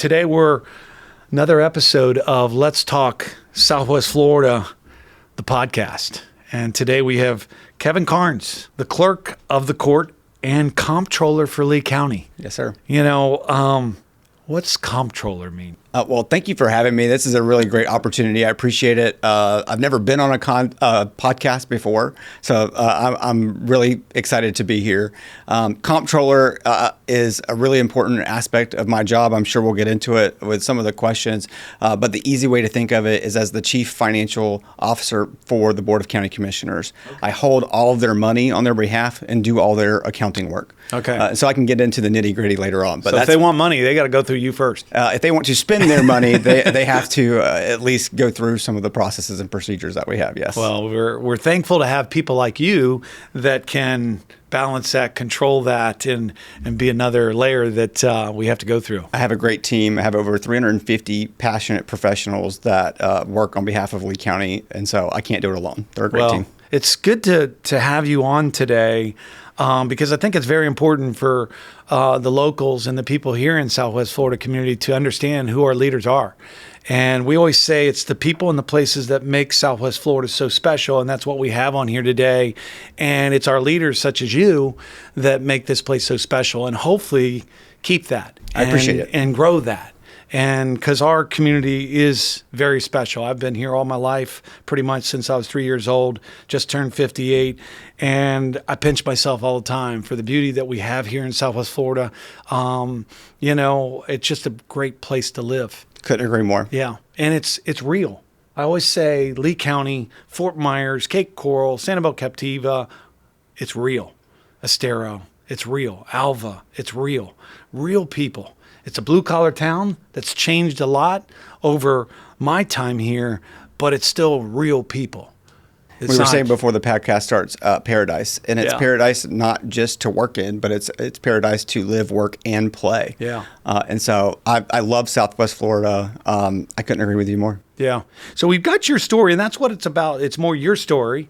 today we're another episode of Let's Talk Southwest Florida, the podcast. And today we have Kevin Karnes, the clerk of the court and comptroller for Lee County. Yes, sir. What's comptroller mean? Well, thank you for having me. This is a really great opportunity. I appreciate it. I've never been on a podcast before, so I'm really excited to be here. Comptroller is a really important aspect of my job. I'm sure we'll get into it with some of the questions, but the easy way to think of it is as the chief financial officer for the Board of County Commissioners. Okay. I hold all of their money on their behalf and do all their accounting work. Okay. So I can get into the nitty-gritty later on. But so if they want money, they got to go through you first. If they want to spend their money, they have to at least go through some of the processes and procedures that we have. Yes. Well, we're thankful to have people like you that can balance that, control that, and be another layer that we have to go through. I have a great team. I have over 350 passionate professionals that work on behalf of Lee County, and so I can't do it alone. They're a great team. It's good to have you on today. Because I think it's very important for the locals and the people here in Southwest Florida community to understand who our leaders are. And we always say it's the people and the places that make Southwest Florida so special, and that's what we have on here today. And it's our leaders such as you that make this place so special, and hopefully keep that. I appreciate it. And grow that. And because our community is very special. I've been here all my life, pretty much since I was 3 years old, just turned 58. And I pinch myself all the time for the beauty that we have here in Southwest Florida. It's just a great place to live. Couldn't agree more. Yeah. And it's real. I always say Lee County, Fort Myers, Cape Coral, Sanibel Captiva, it's real. Estero, it's real. Alva, it's real. Real people. It's a blue-collar town that's changed a lot over my time here, but it's still real people. We were saying before the podcast starts, paradise. And it's paradise not just to work in, but it's paradise to live, work, and play. Yeah. And so I love Southwest Florida. I couldn't agree with you more. Yeah. So we've got your story, and that's what it's about. It's more your story.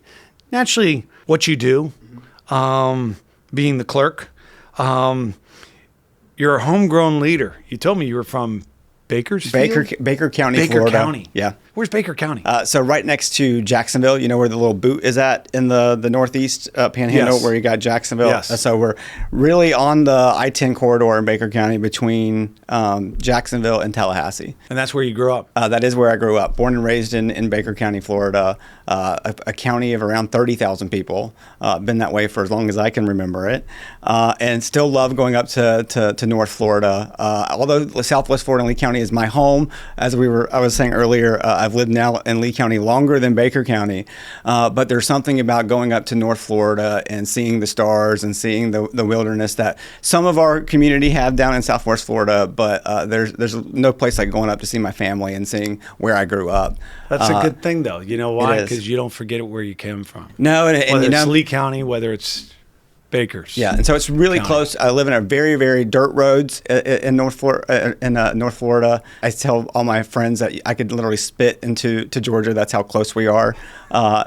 Naturally, what you do, being the clerk. You're a homegrown leader. You told me you were from Bakersfield? Baker County, Baker Florida. County. Yeah. Where's Baker County? So right next to Jacksonville, you know where the little boot is at in the northeast panhandle, where you got Jacksonville? Yes. So we're really on the I-10 corridor in Baker County between Jacksonville and Tallahassee. And that's where you grew up? That is where I grew up. Born and raised in Baker County, Florida, a county of around 30,000 people. Been that way for as long as I can remember it. And still love going up to North Florida. Although Southwest Florida and Lee County is my home, as I was saying earlier, I've lived now in Lee County longer than Baker County, but there's something about going up to North Florida and seeing the stars and seeing the wilderness that some of our community have down in Southwest Florida, but there's no place like going up to see my family and seeing where I grew up. That's a good thing, though. You know why? Because you don't forget where you came from. No, and whether it's Lee County, whether it's Bakers. Yeah, and so it's really close. I live in a very, very dirt roads in North Florida. I tell all my friends that I could literally spit into Georgia. That's how close we are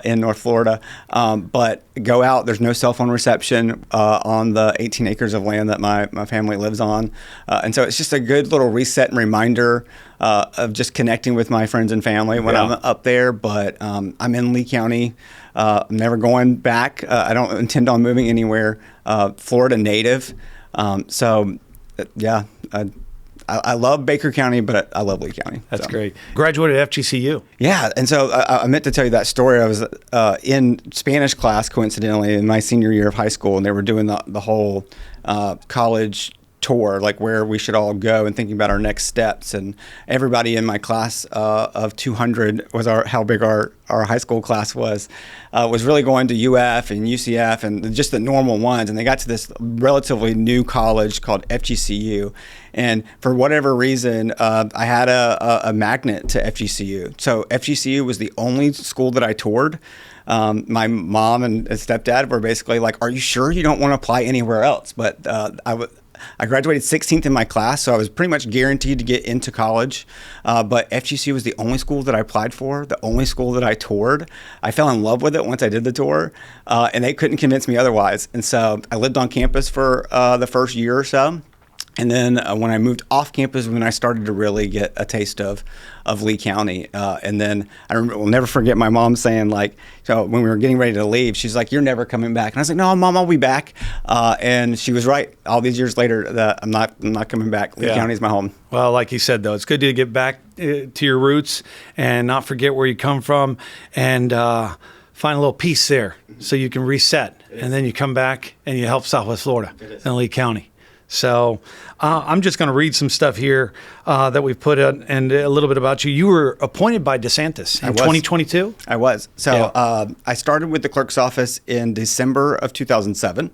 in North Florida. But go out. There's no cell phone reception on the 18 acres of land that my family lives on. And so it's just a good little reset and reminder of just connecting with my friends and family when I'm up there. But I'm in Lee County. I'm never going back. I don't intend on moving anywhere. Florida native. I love Baker County, but I love Lee County. That's great. Graduated at FGCU. Yeah, and so I meant to tell you that story. I was in Spanish class, coincidentally, in my senior year of high school, and they were doing the whole college tour, like where we should all go and thinking about our next steps. And everybody in my class of 200 was how big our high school class was really going to UF and UCF and just the normal ones. And they got to this relatively new college called FGCU. And for whatever reason, I had a magnet to FGCU. So FGCU was the only school that I toured. My mom and stepdad were basically like, "Are you sure you don't want to apply anywhere else?" But I graduated 16th in my class, so I was pretty much guaranteed to get into college. But FGCU was the only school that I applied for, the only school that I toured. I fell in love with it once I did the tour, and they couldn't convince me otherwise. And so I lived on campus for the first year or so. And then when I moved off campus, when I started to really get a taste of Lee County. And then I remember, will never forget my mom saying, like, so when we were getting ready to leave, she's like, "You're never coming back." And I was like, "No, Mom, I'll be back." And she was right. All these years later, that I'm not coming back. Lee County is my home. Well, like you said, though, it's good to get back to your roots and not forget where you come from, and find a little peace there so you can reset. And then you come back and you help Southwest Florida and Lee County. So I'm just going to read some stuff here that we've put in, and a little bit about you. You were appointed by DeSantis in 2022? I was. So I started with the clerk's office in December of 2007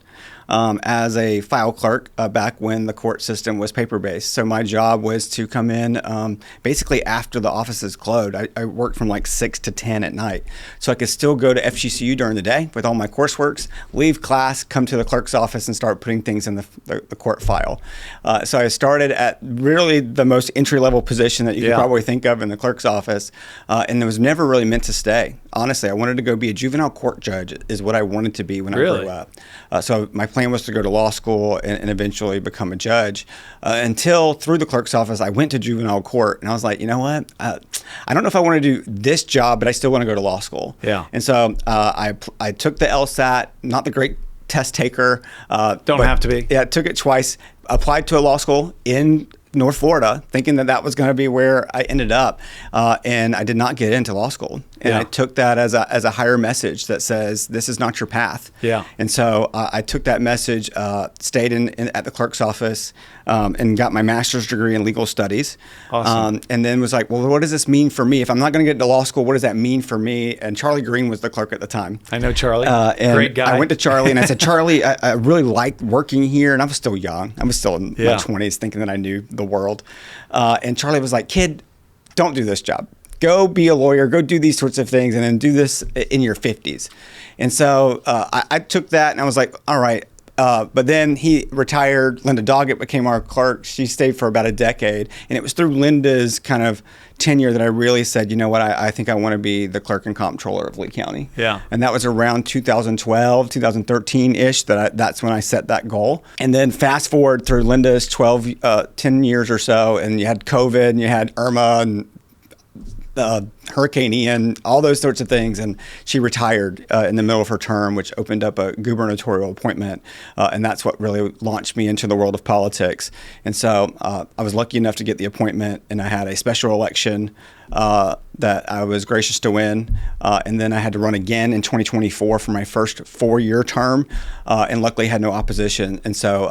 as a file clerk back when the court system was paper-based. So my job was to come in basically after the offices closed. I worked from like 6 to 10 at night. So I could still go to FGCU during the day with all my courseworks, leave class, come to the clerk's office and start putting things in the court file. So I started at really the most entry-level position that you could probably think of in the clerk's office, and it was never really meant to stay. Honestly, I wanted to go be a juvenile court judge is what I wanted to be when I grew up. So my plan was to go to law school and eventually become a judge until through the clerk's office, I went to juvenile court and I was like, you know what? I don't know if I want to do this job, but I still want to go to law school. Yeah. And so I took the LSAT, not the great test taker. Don't have to be. Yeah, took it twice, applied to a law school in North Florida, thinking that was going to be where I ended up, and I did not get into law school. And I took that as a higher message that says this is not your path. Yeah. And so I took that message, stayed at the clerk's office, and got my master's degree in legal studies. Awesome. And then was like, well, what does this mean for me? If I'm not going to get into law school, what does that mean for me? And Charlie Green was the clerk at the time. I know Charlie. And great guy. I went to Charlie and I said, Charlie, I really liked working here. And I was still young. I was still in my 20s thinking that I knew the world. And Charlie was like, kid, don't do this job. Go be a lawyer, go do these sorts of things, and then do this in your 50s. And so I took that and I was like, all right. But then he retired. Linda Doggett became our clerk. She stayed for about a decade. And it was through Linda's kind of tenure that I really said, you know what, I think I want to be the clerk and comptroller of Lee County. Yeah. And that was around 2012, 2013-ish, that's when I set that goal. And then fast forward through Linda's 10 years or so, and you had COVID, and you had Irma, and Hurricane Ian, all those sorts of things. And she retired in the middle of her term, which opened up a gubernatorial appointment. And that's what really launched me into the world of politics. And so I was lucky enough to get the appointment, and I had a special election that I was gracious to win. And then I had to run again in 2024 for my first 4-year term, and luckily had no opposition. And so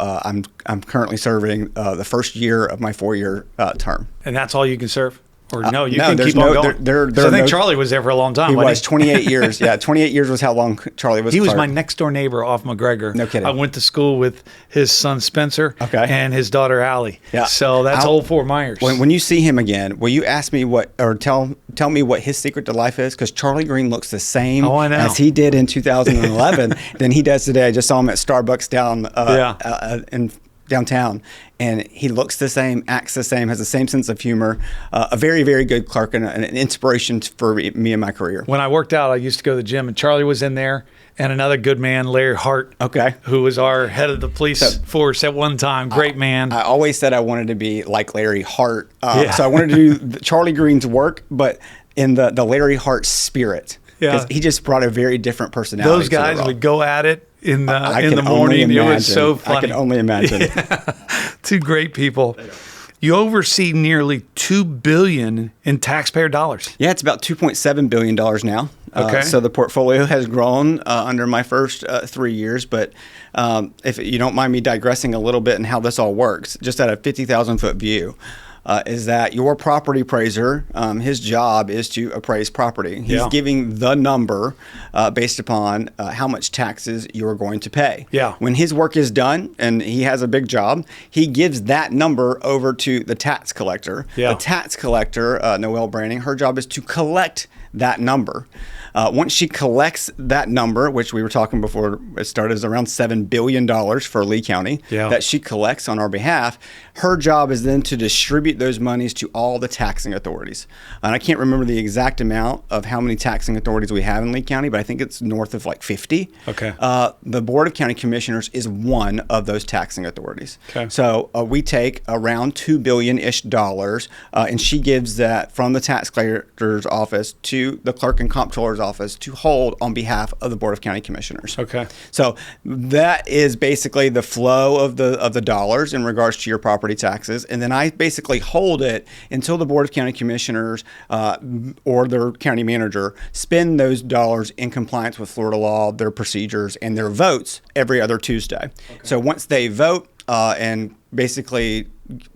I'm currently serving the first year of my 4-year term. And that's all you can serve? Or no, you no, can there's keep on no, going. there So I think no, Charlie was there for a long time. He wasn't was 28 years. Yeah, 28 years was how long Charlie was. He was clerk. my next door neighbor off McGregor. No kidding. I went to school with his son Spencer and his daughter Allie. Yeah. So that's old Fort Myers. When you see him again, will you ask me tell me what his secret to life is? Because Charlie Green looks the same as he did in 2011 than he does today. I just saw him at Starbucks in downtown, and he looks the same, acts the same, has the same sense of humor. A very, very good clerk and an inspiration for me in my career. When I worked out, I used to go to the gym, and Charlie was in there, and another good man, Larry Hart, who was our head of the police force at one time. Great man. I always said I wanted to be like Larry Hart. So I wanted to do Charlie Green's work, but in the Larry Hart spirit. Because he just brought a very different personality. Those guys would go at it in the morning. It was so funny. I can only imagine. Two great people. You oversee nearly $2 billion in taxpayer dollars. Yeah, it's about $2.7 billion now. So the portfolio has grown under my first 3 years. But if you don't mind me digressing a little bit in how this all works, just at a 50,000-foot view, is that your property appraiser, his job is to appraise property. He's giving the number based upon how much taxes you're going to pay. Yeah. When his work is done and he has a big job, he gives that number over to the tax collector. Yeah. The tax collector, Noelle Branning, her job is to collect that number. Once she collects that number, which we were talking before it started, is around $7 billion for Lee County, that she collects on our behalf, her job is then to distribute those monies to all the taxing authorities. And I can't remember the exact amount of how many taxing authorities we have in Lee County, but I think it's north of like 50. Okay. The Board of County Commissioners is one of those taxing authorities. Okay. So we take around $2 billion-ish, and she gives that from the tax collector's office to the clerk and comptroller's office to hold on behalf of the Board of County Commissioners. Okay. So that is basically the flow of the dollars in regards to your property taxes, and then I basically hold it until the Board of County Commissioners or their county manager spend those dollars in compliance with Florida law, their procedures, and their votes every other Tuesday. Okay. So once they vote and basically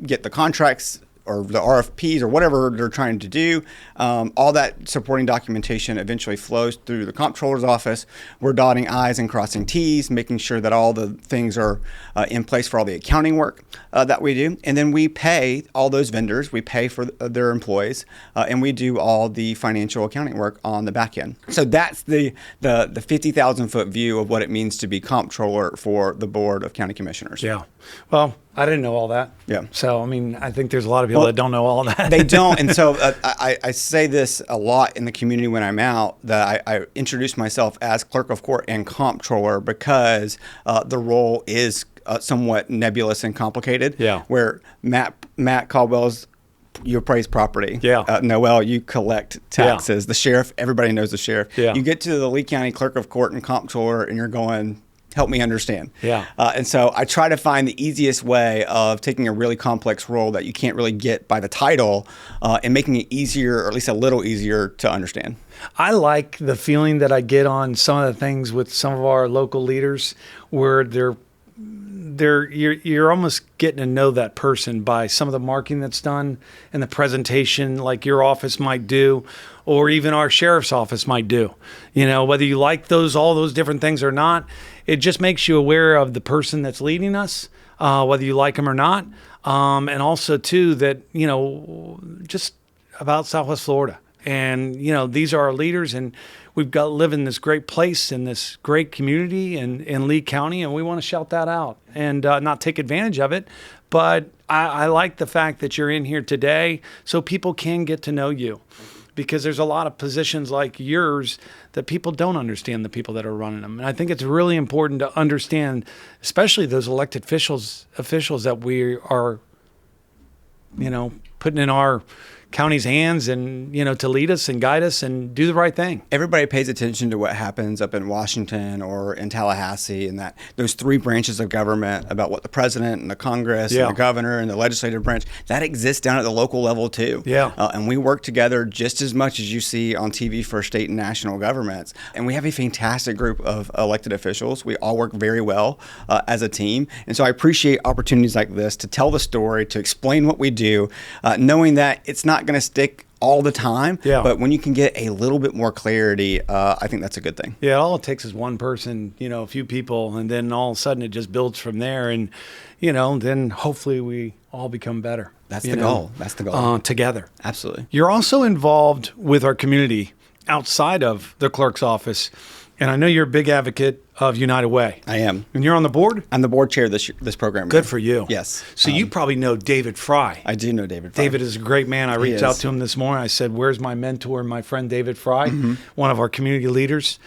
get the contracts or the RFPs or whatever they're trying to do, all that supporting documentation eventually flows through the comptroller's office. We're dotting I's and crossing T's, making sure that all the things are in place for all the accounting work that we do. And then we pay all those vendors, we pay for their employees, and we do all the financial accounting work on the back end. So that's the 50,000 foot view of what it means to be comptroller for the Board of County Commissioners. Yeah. Well, I didn't know all that. Yeah. So, I mean, I think there's a lot of people that don't know all that. They don't. And so I say this a lot in the community when I'm out, that I introduce myself as clerk of court and comptroller because the role is somewhat nebulous and complicated. Yeah. Where Matt Caldwell's, you appraise property. Yeah. Noel, you collect taxes. Yeah. The sheriff, everybody knows the sheriff. Yeah. You get to the Lee County clerk of court and comptroller and you're going, help me understand. Yeah. And so I try to find the easiest way of taking a really complex role that you can't really get by the title and making it easier, or at least a little easier to understand. I like the feeling that I get on some of the things with some of our local leaders where you're almost getting to know that person by some of the marking that's done and the presentation like your office might do, or even our sheriff's office might do. You know, whether you like all those different things or not, it just makes you aware of the person that's leading us, whether you like them or not. And also too, that, you know, just about Southwest Florida. And, you know, these are our leaders, and we've got to live in this great place, in this great community in Lee County, and we want to shout that out and not take advantage of it. But I like the fact that you're in here today so people can get to know you, because there's a lot of positions like yours that people don't understand, the people that are running them. And I think it's really important to understand, especially those elected officials that we are, you know, putting in our county's hands and, you know, to lead us and guide us and do the right thing. Everybody pays attention to what happens up in Washington or in Tallahassee, and that those three branches of government, about what the president and the Congress and the governor and the legislative branch, that exists down at the local level too. Yeah. And we work together just as much as you see on TV for state and national governments. And we have a fantastic group of elected officials. We all work very well as a team. And so I appreciate opportunities like this to tell the story, to explain what we do, knowing that it's not going to stick all the time, but when you can get a little bit more clarity, I think that's a good thing. Yeah, all it takes is one person, you know, a few people, and then all of a sudden it just builds from there, and, you know, then hopefully we all become better. That's the goal. That's the goal. Together. Absolutely. You're also involved with our community outside of the clerk's office, and I know you're a big advocate of United Way. I am. And you're on the board? I'm the board chair of this program. Good for you. Yes. So you probably know David Fry. I do know David Fry. David is a great man. I reached out to him this morning. I said, where's my mentor, my friend David Fry, one of our community leaders,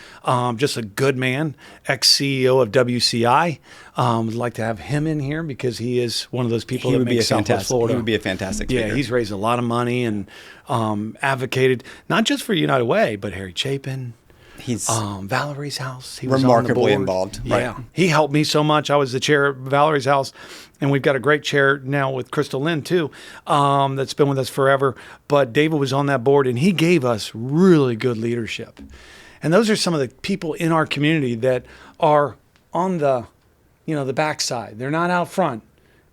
just a good man, ex-CEO of WCI. Would like to have him in here because he is one of those people that makes Southwest Florida. He would be a fantastic speaker. Yeah, he's raised a lot of money and advocated, not just for United Way, but Harry Chapin. He's Valerie's house. He was remarkably on the board. involved. Yeah. Right. He helped me so much. I was the chair of Valerie's house, and we've got a great chair now with Crystal Lynn too, that's been with us forever. But David was on that board, and he gave us really good leadership. And those are some of the people in our community that are on the, you know, the backside. They're not out front.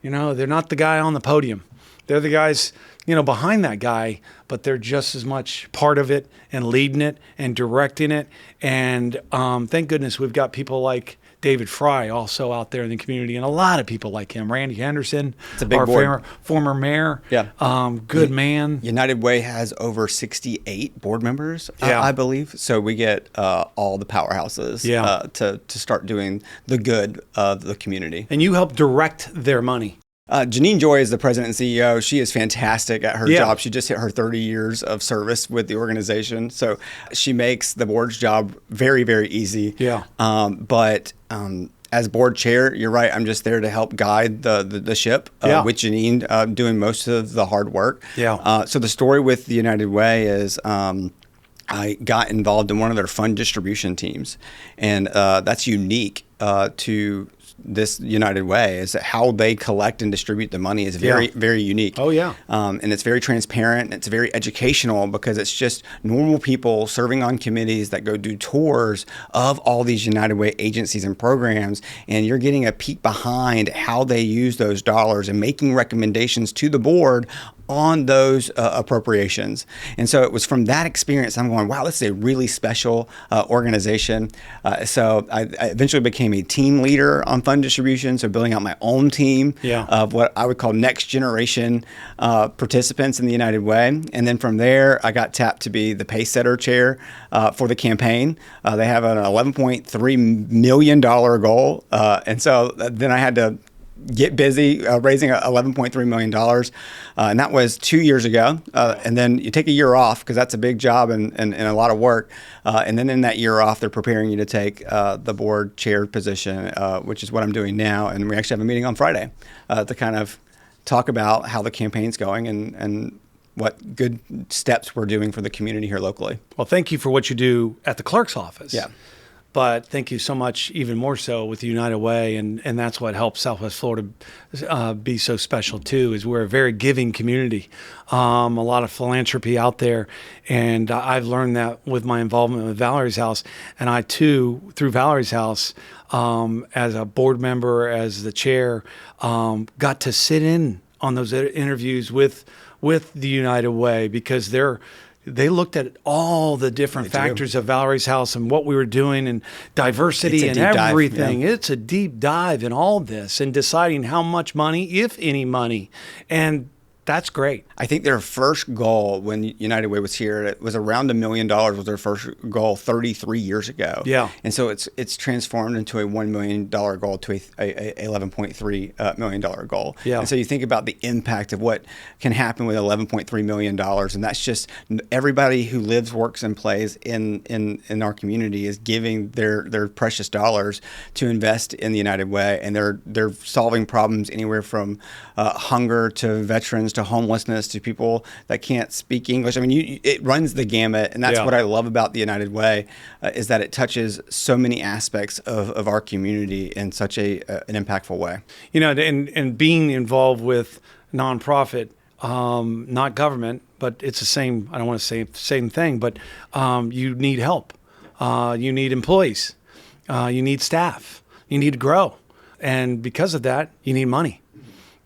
You know, they're not the guy on the podium. They're the guys behind that guy, but they're just as much part of it and leading it and directing it. And thank goodness we've got people like David Fry also out there in the community, and a lot of people like him. Randy Henderson, it's a big our board. former mayor. Yeah. Good man. United Way has over 68 board members, Yeah. I believe. So we get all the powerhouses to start doing the good of the community. And you help direct their money. Janine Joy is the president and CEO. She is fantastic at her Yeah. job. She just hit her 30 years of service with the organization. So she makes the board's job very, very easy. Yeah. But as board chair, you're right. I'm just there to help guide the ship with Janine doing most of the hard work. Yeah. So the story with the United Way is I got involved in one of their fund distribution teams. And that's unique to this United Way, is that how they collect and distribute the money is very, very unique. Oh, yeah. And it's very transparent. It's very educational because it's just normal people serving on committees that go do tours of all these United Way agencies and programs. And you're getting a peek behind how they use those dollars and making recommendations to the board on those appropriations. And so it was from that experience I'm going, wow, this is a really special organization. So I eventually became a team leader on fund distribution, so building out my own team of what I would call next generation participants in the United Way. And then from there, I got tapped to be the pace setter chair for the campaign. They have an $11.3 million goal. And so then I had to get busy raising $11.3 million. And that was 2 years ago. And then you take a year off because that's a big job and a lot of work. And then in that year off, they're preparing you to take the board chair position, which is what I'm doing now. And we actually have a meeting on Friday to kind of talk about how the campaign's going and what good steps we're doing for the community here locally. Well, thank you for what you do at the clerk's office. Yeah. But thank you so much, even more so, with the United Way, and that's what helps Southwest Florida be so special too. Is we're a very giving community, a lot of philanthropy out there, and I've learned that with my involvement with Valerie's House, and I too, through Valerie's House, as a board member, as the chair, got to sit in on those interviews with the United Way because they looked at all the different factors of Valerie's House and what we were doing and diversity and everything. It's a deep dive in all this and deciding how much money, if any money. And that's great. I think their first goal when United Way was here, it was around $1 million was their first goal 33 years ago. Yeah. And so it's transformed into a $1 million goal to a $11.3 million goal. Yeah. And so you think about the impact of what can happen with $11.3 million. And that's just everybody who lives, works, and plays in our community is giving their precious dollars to invest in the United Way. And they're solving problems anywhere from hunger to veterans to homelessness to people that can't speak English. I mean, it runs the gamut, and that's what I love about the United Way is that it touches so many aspects of our community in such an impactful way. You know, and being involved with nonprofit, not government, but it's the same. I don't want to say the same thing, but you need help. You need employees. You need staff. You need to grow, and because of that, you need money.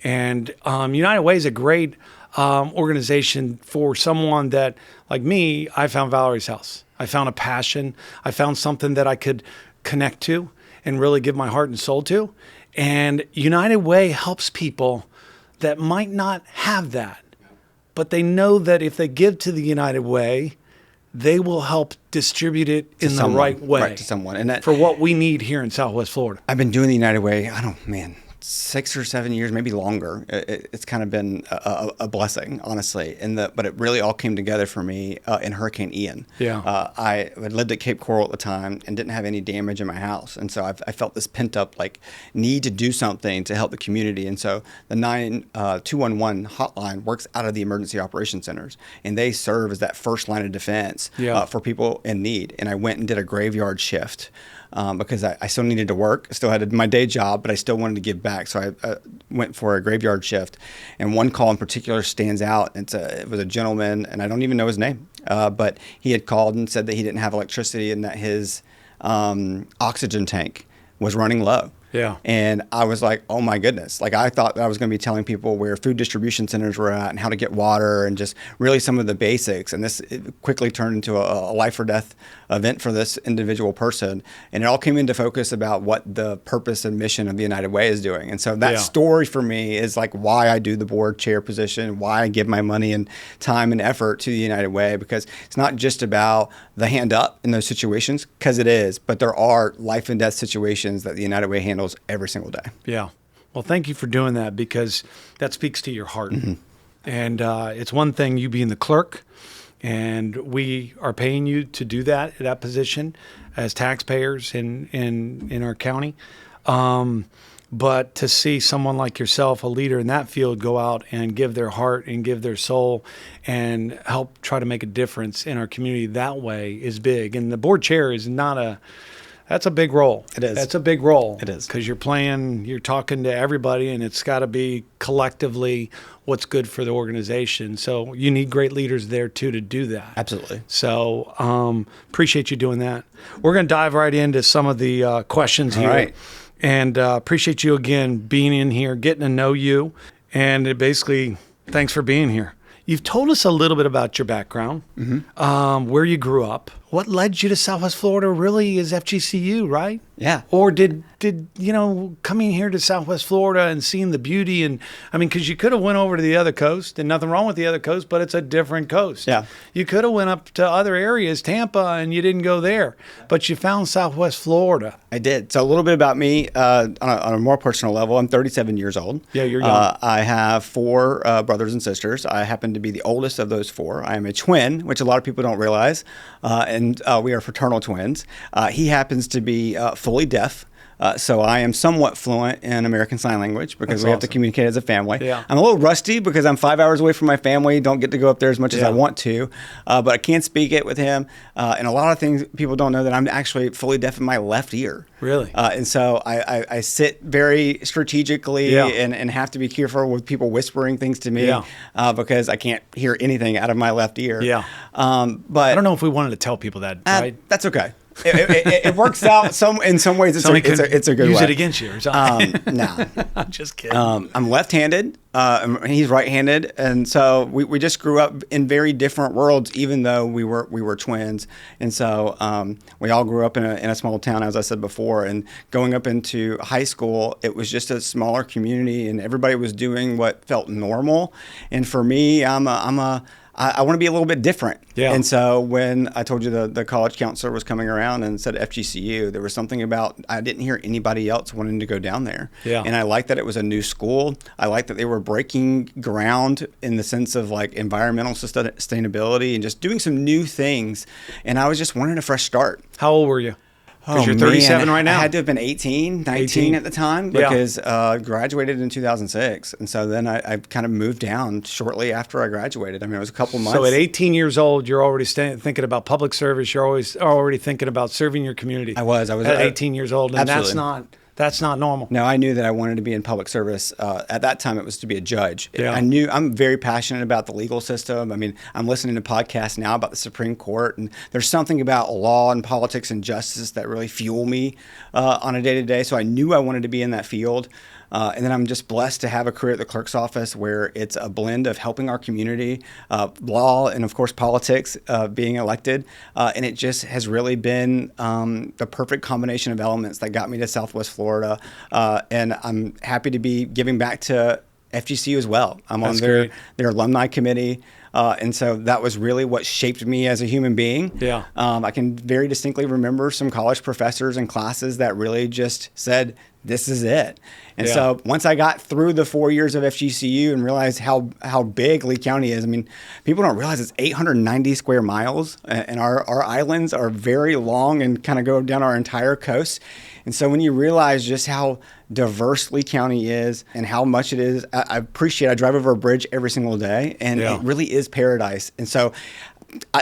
And United Way is a great organization for someone that, like me, I found Valerie's House. I found a passion. I found something that I could connect to and really give my heart and soul to. And United Way helps people that might not have that, but they know that if they give to the United Way, they will help distribute it in the right way. Right, to someone. And that, for what we need here in Southwest Florida. I've been doing the United Way, 6 or 7 years, maybe longer. It's kind of been a blessing, honestly. But it really all came together for me in Hurricane Ian. Yeah. I had lived at Cape Coral at the time and didn't have any damage in my house. And so I felt this pent up need to do something to help the community. And so the 211 hotline works out of the emergency operations centers. And they serve as that first line of defense for people in need. And I went and did a graveyard shift. Because I still needed to work. I still had my day job, but I still wanted to give back. So I went for a graveyard shift. And one call in particular stands out. It was a gentleman, and I don't even know his name, but he had called and said that he didn't have electricity and that his oxygen tank was running low. Yeah. And I was like, oh my goodness. Like I thought that I was going to be telling people where food distribution centers were at and how to get water and just really some of the basics. And it quickly turned into a life or death event for this individual person. And it all came into focus about what the purpose and mission of the United Way is doing. And so that story for me is like why I do the board chair position, why I give my money and time and effort to the United Way, because it's not just about the hand up in those situations, because it is, but there are life and death situations that the United Way handles every single day. Yeah. Well, thank you for doing that, because that speaks to your heart. And it's one thing you being the clerk, and we are paying you to do that position as taxpayers in our county. But to see someone like yourself, a leader in that field, go out and give their heart and give their soul and help try to make a difference in our community that way is big. And the board chair is that's a big role. It is. That's a big role. It is. Because you're talking to everybody, and it's got to be collectively what's good for the organization. So you need great leaders there too to do that. Absolutely. So appreciate you doing that. We're going to dive right into some of the questions here. All right. And appreciate you again being in here, getting to know you. And basically, thanks for being here. You've told us a little bit about your background, where you grew up. What led you to Southwest Florida really is FGCU, right? Yeah. Or did coming here to Southwest Florida and seeing the beauty, and I mean, because you could have went over to the other coast, and nothing wrong with the other coast, but it's a different coast. Yeah. You could have went up to other areas, Tampa, and you didn't go there, but you found Southwest Florida. I did. So a little bit about me on a more personal level. I'm 37 years old. Yeah, you're young. I have 4 brothers and sisters. I happen to be the oldest of those 4. I am a twin, which a lot of people don't realize, and we are fraternal twins. He happens to be fully deaf. So I am somewhat fluent in American Sign Language because we have to communicate as a family. Yeah. I'm a little rusty because I'm 5 hours away from my family, don't get to go up there as much as I want to, but I can speak it with him. And a lot of things people don't know that I'm actually fully deaf in my left ear. Really? And so I sit very strategically and have to be careful with people whispering things to me because I can't hear anything out of my left ear. Yeah. But I don't know if we wanted to tell people that, right? That's okay. It works out in some ways. It's a good way. Use it against you or something. No, I'm just kidding. I'm left-handed. He's right-handed, and so we just grew up in very different worlds, even though we were twins. And so we all grew up in a small town, as I said before. And going up into high school, it was just a smaller community, and everybody was doing what felt normal. And for me, I want to be a little bit different. Yeah. And so when I told you the college counselor was coming around and said FGCU, there was something about I didn't hear anybody else wanting to go down there. Yeah. And I liked that it was a new school. I liked that they were breaking ground in the sense of like environmental sustainability and just doing some new things. And I was just wanting a fresh start. How old were you? Because you're 37 right now. I had to have been 19 at the time because graduated in 2006. And so then I kind of moved down shortly after I graduated. I mean, it was a couple months. So at 18 years old, you're already thinking about public service. You're already thinking about serving your community. I was at 18 years old. And absolutely. that's not normal. No, I knew that I wanted to be in public service. At that time, it was to be a judge. Yeah. I'm very passionate about the legal system. I mean, I'm listening to podcasts now about the Supreme Court, and there's something about law and politics and justice that really fuel me on a day-to-day. So I knew I wanted to be in that field. And then I'm just blessed to have a career at the clerk's office where it's a blend of helping our community, law, and of course politics, being elected. And it just has really been the perfect combination of elements that got me to Southwest Florida. And I'm happy to be giving back to FGCU as well. I'm on their alumni committee. And so that was really what shaped me as a human being. Yeah. I can very distinctly remember some college professors and classes that really just said, this is it. And so once I got through the 4 years of FGCU and realized how big Lee County is, I mean, people don't realize it's 890 square miles, and our islands are very long and kind of go down our entire coast. And so when you realize just how diverse Lee County is and how much it is, I drive over a bridge every single day, and it really is paradise. And so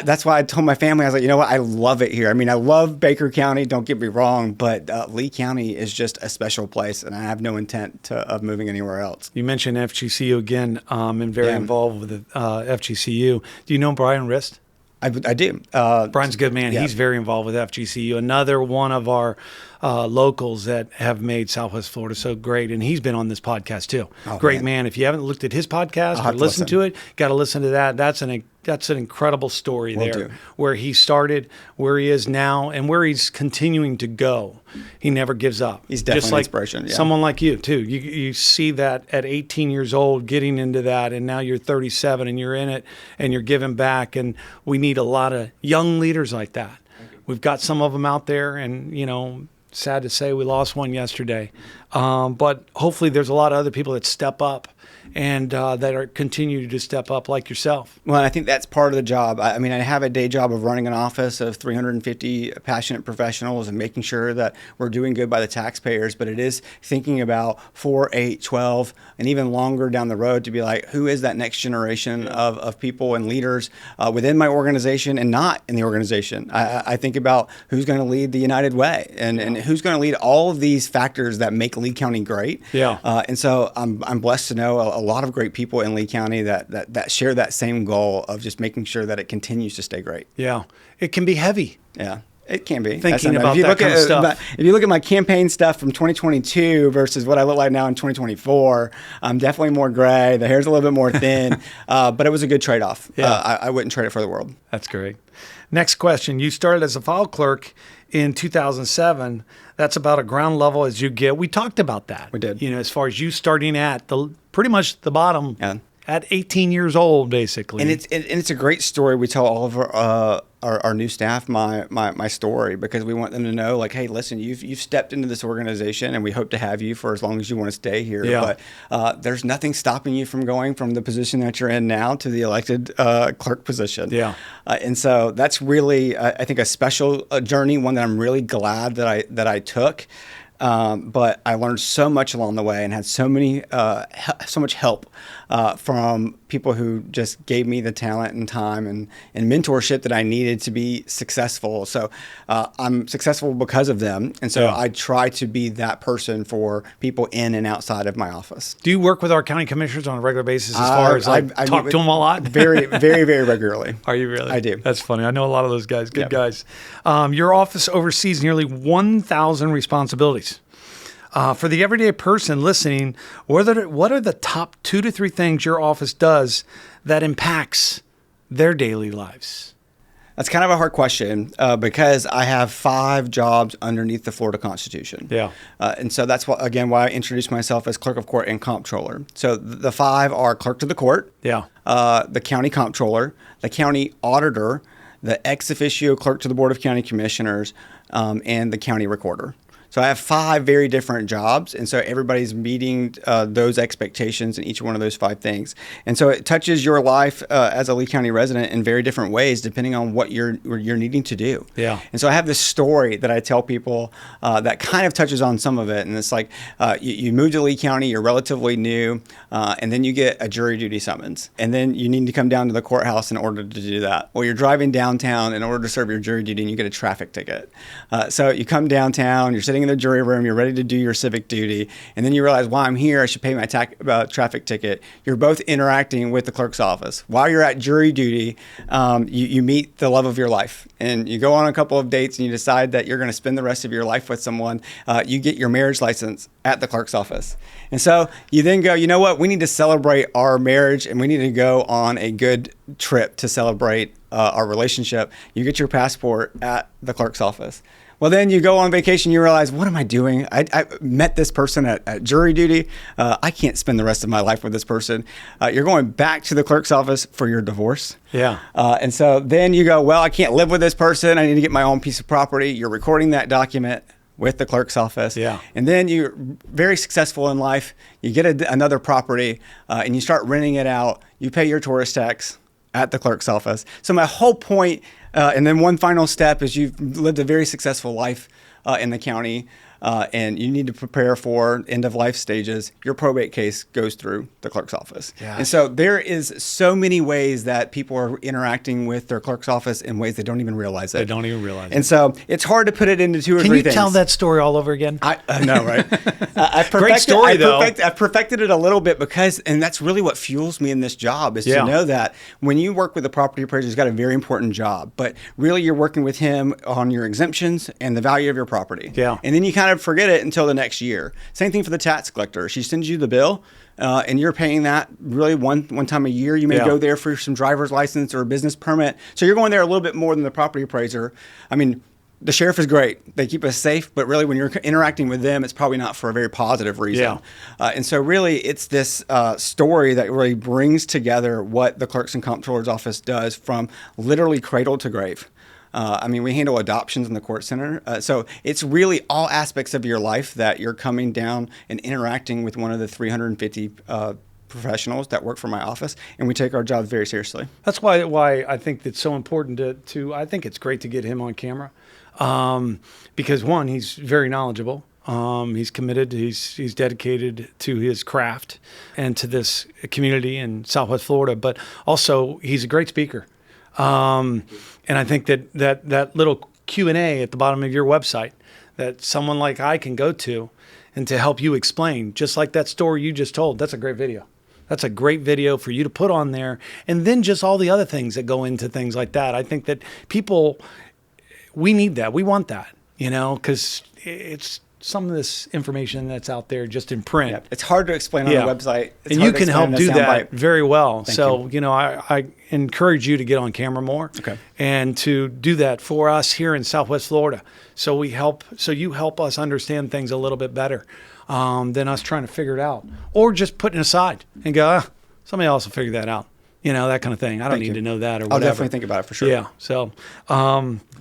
that's why I told my family, I was like, you know what, I love it here. I mean, I love Baker County, don't get me wrong, but Lee County is just a special place, and I have no intent of moving anywhere else. You mentioned FGCU again, and very involved with the FGCU. Do you know Brian Rist? I do. Brian's a good man. Yeah. He's very involved with FGCU. Another one of our locals that have made Southwest Florida so great, and he's been on this podcast too. Great man. If you haven't looked at his podcast or listened to it, got to listen to that. That's an incredible story there, where he started, where he is now, and where he's continuing to go. He never gives up. He's definitely just like an inspiration. Yeah. Someone like you too. You see that at 18 years old, getting into that, and now you're 37 and you're in it and you're giving back. And we need a lot of young leaders like that. We've got some of them out there, and sad to say we lost one yesterday. But hopefully there's a lot of other people that step up and that are continue to step up like yourself. Well, I think that's part of the job. I mean, I have a day job of running an office of 350 passionate professionals and making sure that we're doing good by the taxpayers. But it is thinking about 4, 8, 12, and even longer down the road to be like, who is that next generation of people and leaders within my organization and not in the organization? I think about who's going to lead the United Way and who's going to lead all of these factors that make Lee County great. Yeah. And so I'm blessed to know a lot of great people in Lee County that share that same goal of just making sure that it continues to stay great. Yeah. It can be heavy. Yeah. It can be. Thinking about that kind of stuff. If you look at my campaign stuff from 2022 versus what I look like now in 2024, I'm definitely more gray. The hair's a little bit more thin, but it was a good trade-off. Yeah. I wouldn't trade it for the world. That's great. Next question. You started as a file clerk in 2007. That's about a ground level as you get. We talked about that. We did. As far as you starting at pretty much the bottom at 18 years old, basically. And it's a great story. We tell all of our new staff my story because we want them to know, like, hey, listen, you've stepped into this organization, and we hope to have you for as long as you want to stay here. Yeah. But there's nothing stopping you from going from the position that you're in now to the elected clerk position. Yeah. And so that's really, I think, a special journey, one that I'm really glad that I took. But I learned so much along the way and had so much help from people who just gave me the talent and time and mentorship that I needed to be successful. So I'm successful because of them. And so I try to be that person for people in and outside of my office. Do you work with our county commissioners on a regular basis as far as I talk to them a lot? Very, very, very regularly. Are you really? I do. That's funny. I know a lot of those guys. Good guys. Your office oversees nearly 1,000 responsibilities. For the everyday person listening, what are the top 2 to 3 things your office does that impacts their daily lives? That's kind of a hard question because I have 5 jobs underneath the Florida Constitution. Yeah. And so that's why I introduced myself as Clerk of Court and Comptroller. So the 5 are Clerk to the Court, the County Comptroller, the County Auditor, the ex officio Clerk to the Board of County Commissioners, and the County Recorder. So I have 5 very different jobs, and so everybody's meeting those expectations in each one of those 5 things. And so it touches your life as a Lee County resident in very different ways, depending on what you're needing to do. Yeah. And so I have this story that I tell people that kind of touches on some of it, and it's like you move to Lee County, you're relatively new, and then you get a jury duty summons, and then you need to come down to the courthouse in order to do that. Well, you're driving downtown in order to serve your jury duty, and you get a traffic ticket. So you come downtown, you're sitting in the jury room, you're ready to do your civic duty, and then you realize, while I'm here, I should pay my traffic ticket. You're both interacting with the clerk's office. While you're at jury duty, you meet the love of your life, and you go on a couple of dates, and you decide that you're going to spend the rest of your life with someone. You get your marriage license at the clerk's office. And so you then go, you know what, we need to celebrate our marriage, and we need to go on a good trip to celebrate our relationship. You get your passport at the clerk's office. Well, then you go on vacation, you realize, what am I doing? I met this person at jury duty. I can't spend the rest of my life with this person. You're going back to the clerk's office for your divorce. Yeah. And so then you go, well, I can't live with this person. I need to get my own piece of property. You're recording that document with the clerk's office. Yeah. And then you're very successful in life. You get another property and you start renting it out. You pay your tourist tax at the clerk's office. So my whole point, and then one final step is you've lived a very successful life in the county. and you need to prepare for end of life stages, your probate case goes through the clerk's office. Yeah. And so there is so many ways that people are interacting with their clerk's office in ways they don't even realize it. They don't even realize And so it's hard to put it into two or Can three you things. tell that story all over again? I know, right? Great story, though. I've perfected it a little bit because, and that's really what fuels me in this job, is to know that when you work with a property appraiser, he's got a very important job, but really you're working with him on your exemptions and the value of your property. Yeah. And then you kind of forget it until the next year. Same thing for the tax collector. She sends you the bill. And you're paying that really one time a year. You may go there for some driver's license or a business permit. So you're going there a little bit more than the property appraiser. I mean, the sheriff is great. They keep us safe, but really when you're interacting with them, it's probably not for a very positive reason. Yeah. And so really it's this story that really brings together what the Clerks and Comptroller's office does from literally cradle to grave. I mean, we handle adoptions in the court center. So it's really all aspects of your life that you're coming down and interacting with one of the 350 professionals that work for my office, and we take our jobs very seriously. That's why I think it's so important to I think it's great to get him on camera because, one, he's very knowledgeable. He's committed. He's dedicated to his craft and to this community in Southwest Florida, but also he's a great speaker. And I think that little Q&A at the bottom of your website that someone like I can go to and to help you explain, just like that story you just told, that's a great video. That's a great video for you to put on there. And then just all the other things that go into things like that. I think that we need that. We want that, because it's some of this information that's out there just in print. Yeah, it's hard to explain on the website. It's and you can help do that very well. Thank you. I encourage you to get on camera more and to do that for us here in Southwest Florida. So you help us understand things a little bit better than us trying to figure it out, or just putting it aside and go, somebody else will figure that out. That kind of thing. I don't need to know that or whatever. I'll definitely think about it for sure. Yeah. So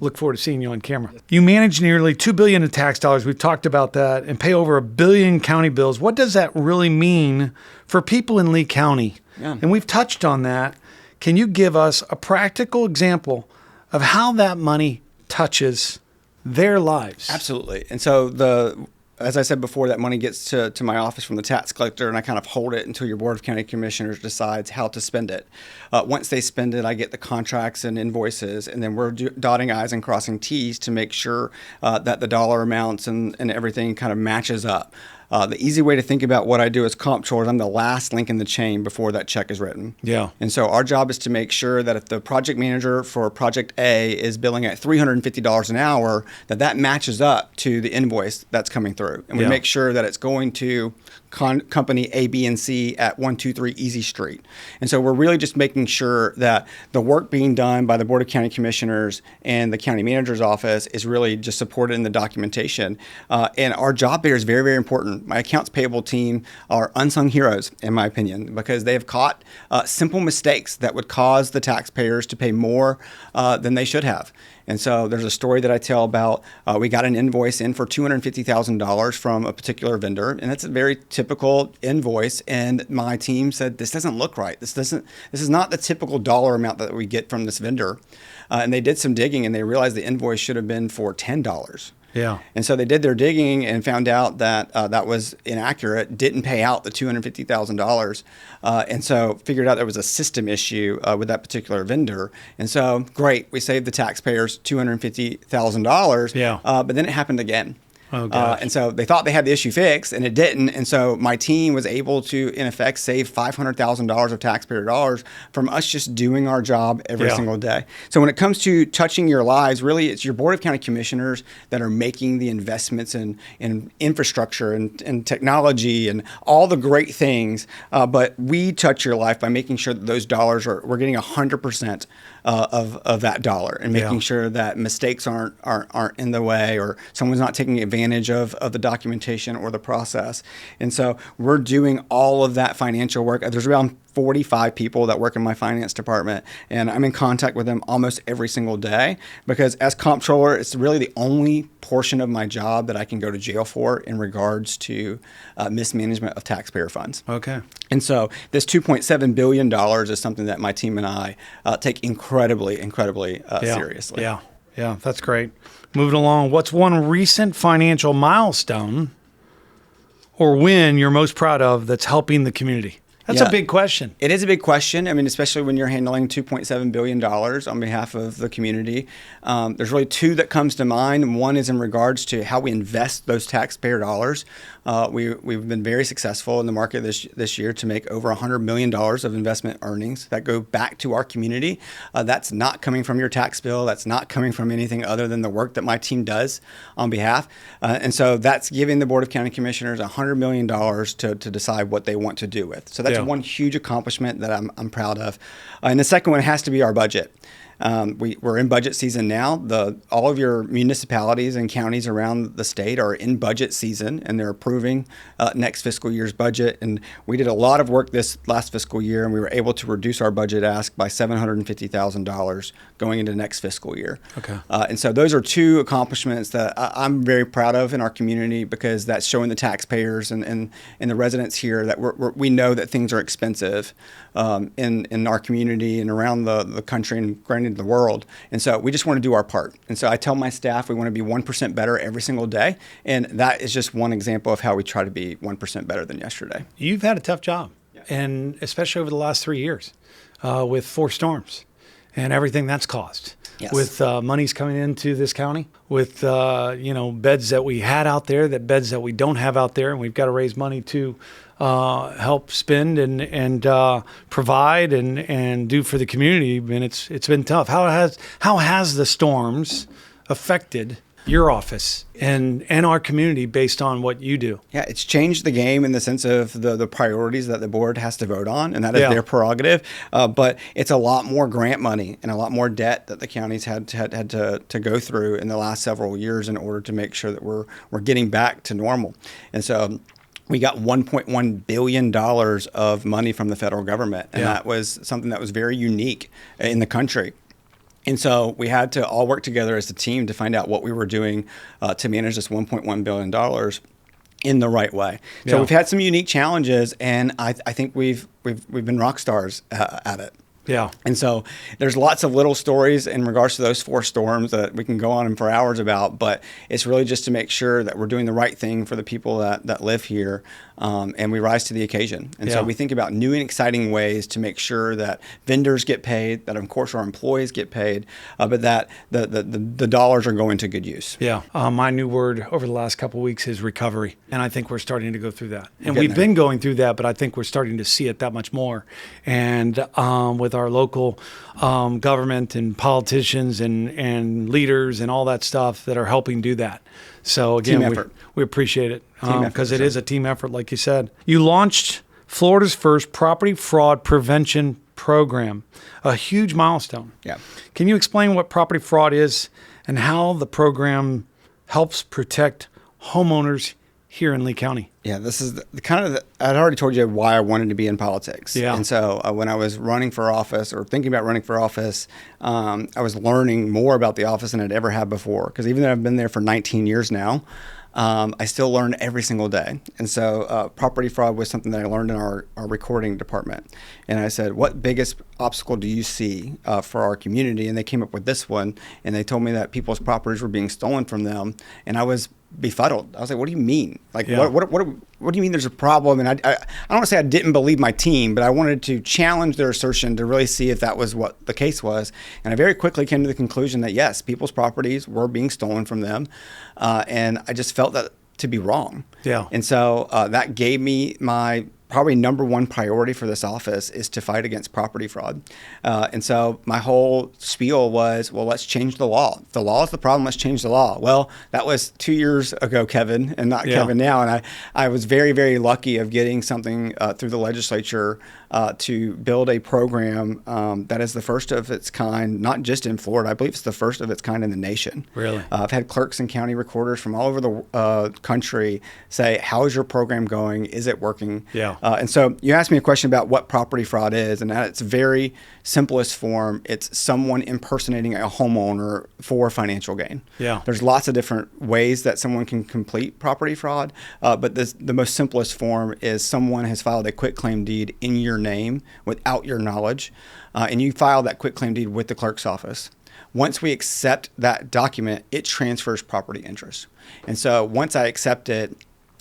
look forward to seeing you on camera. You manage nearly $2 billion in tax dollars. We've talked about that, and pay over $1 billion county bills. What does that really mean for people in Lee County? Yeah. And we've touched on that. Can you give us a practical example of how that money touches their lives? Absolutely. And so as I said before, that money gets to my office from the tax collector, and I kind of hold it until your Board of County Commissioners decides how to spend it. Once they spend it, I get the contracts and invoices, and then we're dotting I's and crossing T's to make sure that the dollar amounts and everything kind of matches up. The easy way to think about what I do as comptroller is I'm the last link in the chain before that check is written. Yeah. And so our job is to make sure that if the project manager for Project A is billing at $350 an hour, that matches up to the invoice that's coming through. And we make sure that it's going to company A, B, and C at 123 Easy Street. And so we're really just making sure that the work being done by the Board of County Commissioners and the county manager's office is really just supported in the documentation. And our job there is very, very important. My accounts payable team are unsung heroes, in my opinion, because they have caught simple mistakes that would cause the taxpayers to pay more than they should have. And so there's a story that I tell about we got an invoice in for $250,000 from a particular vendor, and that's a very typical invoice. And my team said, this doesn't look right. This is not the typical dollar amount that we get from this vendor. And they did some digging, and they realized the invoice should have been for $10. Yeah. And so they did their digging and found out that that was inaccurate, didn't pay out the $250,000. And so figured out there was a system issue with that particular vendor. And so, great, we saved the taxpayers $250,000. Yeah. But then it happened again. Oh, gosh. And so they thought they had the issue fixed, and it didn't. And so my team was able to, in effect, save $500,000 of taxpayer dollars from us just doing our job every single day. So when it comes to touching your lives, really, it's your Board of County Commissioners that are making the investments in infrastructure and technology and all the great things. But we touch your life by making sure that those dollars we're getting 100% of that dollar, and making sure that mistakes aren't in the way, or someone's not taking advantage of the documentation or the process. And so we're doing all of that financial work. There's around 45 people that work in my finance department, and I'm in contact with them almost every single day, because as comptroller, it's really the only portion of my job that I can go to jail for in regards to mismanagement of taxpayer funds. Okay. And so this $2.7 billion is something that my team and I take incredibly seriously. Yeah. Yeah, that's great. Moving along, what's one recent financial milestone or win you're most proud of that's helping the community? That's a big question. It is a big question. I mean, especially when you're handling $2.7 billion on behalf of the community. There's really two that comes to mind. One is in regards to how we invest those taxpayer dollars. We've been very successful in the market this year to make over $100 million of investment earnings that go back to our community. That's not coming from your tax bill. That's not coming from anything other than the work that my team does on behalf. And so that's giving the Board of County Commissioners $100 million to decide what they want to do with. So that's one huge accomplishment that I'm proud of. And the second one has to be our budget. We're in budget season now. All of your municipalities and counties around the state are in budget season, and they're approving next fiscal year's budget. And we did a lot of work this last fiscal year, and we were able to reduce our budget ask by $750,000 going into next fiscal year. Okay. And so those are two accomplishments that I'm very proud of in our community, because that's showing the taxpayers and the residents here that we know that things are expensive in our community and around the country and granted the world. And so we just want to do our part. And so I tell my staff we want to be 1% better every single day. And that is just one example of how we try to be 1% better than yesterday. You've had a tough job, and especially over the last 3 years with 4 storms and everything that's caused. Yes. With monies coming into this county, with beds that we had out there, beds that we don't have out there, and we've got to raise money to help spend and provide and do for the community. And it's been tough. How has the storms affected your office and our community based on what you do? Yeah, it's changed the game in the sense of the priorities that the board has to vote on, and that is their prerogative. But it's a lot more grant money and a lot more debt that the counties had to go through in the last several years in order to make sure that we're getting back to normal. And so we got $1.1 billion of money from the federal government, and that was something that was very unique in the country. And so we had to all work together as a team to find out what we were doing to manage this $1.1 billion in the right way. So we've had some unique challenges, and I think we've been rock stars at it. Yeah. And so there's lots of little stories in regards to those 4 storms that we can go on for hours about, but it's really just to make sure that we're doing the right thing for the people that live here, and we rise to the occasion. And so we think about new and exciting ways to make sure that vendors get paid, that of course our employees get paid, but that the dollars are going to good use. Yeah. My new word over the last couple of weeks is recovery. And I think we're starting to go through that. And we've been going through that, but I think we're starting to see it that much more. And with our local government and politicians and leaders and all that stuff that are helping do that. So again, we appreciate it because it is a team effort, like you said. You launched Florida's first property fraud prevention program, a huge milestone. Yeah. Can you explain what property fraud is and how the program helps protect homeowners here in Lee County? Yeah, this is I'd already told you why I wanted to be in politics. Yeah. And so when I was running for office or thinking about running for office, I was learning more about the office than I'd ever had before. Because even though I've been there for 19 years now, I still learn every single day. And so property fraud was something that I learned in our recording department. And I said, what biggest obstacle do you see for our community? And they came up with this one. And they told me that people's properties were being stolen from them. And I was befuddled. I was like, what do you mean? Like, what do you mean there's a problem? And I don't want to say I didn't believe my team, but I wanted to challenge their assertion to really see if that was what the case was. And I very quickly came to the conclusion that, yes, people's properties were being stolen from them. And I just felt that to be wrong. Yeah. And so that gave me my probably number one priority for this office is to fight against property fraud. And so my whole spiel was, well, let's change the law. If the law is the problem, let's change the law. Well, that was 2 years ago, Kevin, and not Kevin now. And I was very, very lucky of getting something through the legislature to build a program that is the first of its kind, not just in Florida. I believe it's the first of its kind in the nation. Really? I've had clerks and county recorders from all over the country say, how is your program going? Is it working? Yeah. And so you asked me a question about what property fraud is, and at its very simplest form, it's someone impersonating a homeowner for financial gain. Yeah. There's lots of different ways that someone can complete property fraud, but the most simplest form is someone has filed a quitclaim deed in your name without your knowledge, and you file that quitclaim deed with the clerk's office. Once we accept that document, it transfers property interest. And so once I accept it,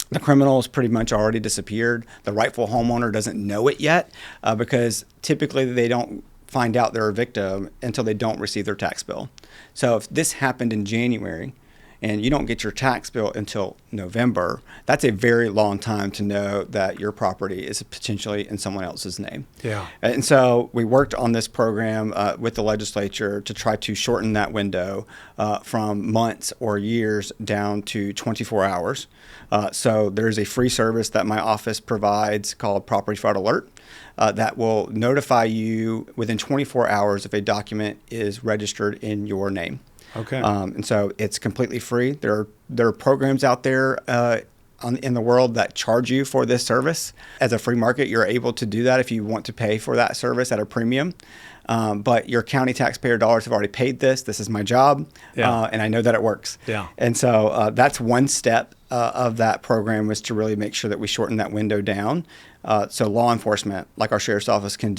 the criminal has pretty much already disappeared. The rightful homeowner doesn't know it yet because typically they don't find out they're a victim until they don't receive their tax bill. So if this happened in January and you don't get your tax bill until November, that's a very long time to know that your property is potentially in someone else's name. Yeah. And so we worked on this program with the legislature to try to shorten that window from months or years down to 24 hours. So there's a free service that my office provides called Property Fraud Alert that will notify you within 24 hours if a document is registered in your name. Okay. And so it's completely free. There are programs out there in the world that charge you for this service. As a free market, you're able to do that if you want to pay for that service at a premium. But your county taxpayer dollars have already paid this. This is my job, and I know that it works. Yeah. And so that's one step of that program, was to really make sure that we shorten that window down. So law enforcement, like our sheriff's office can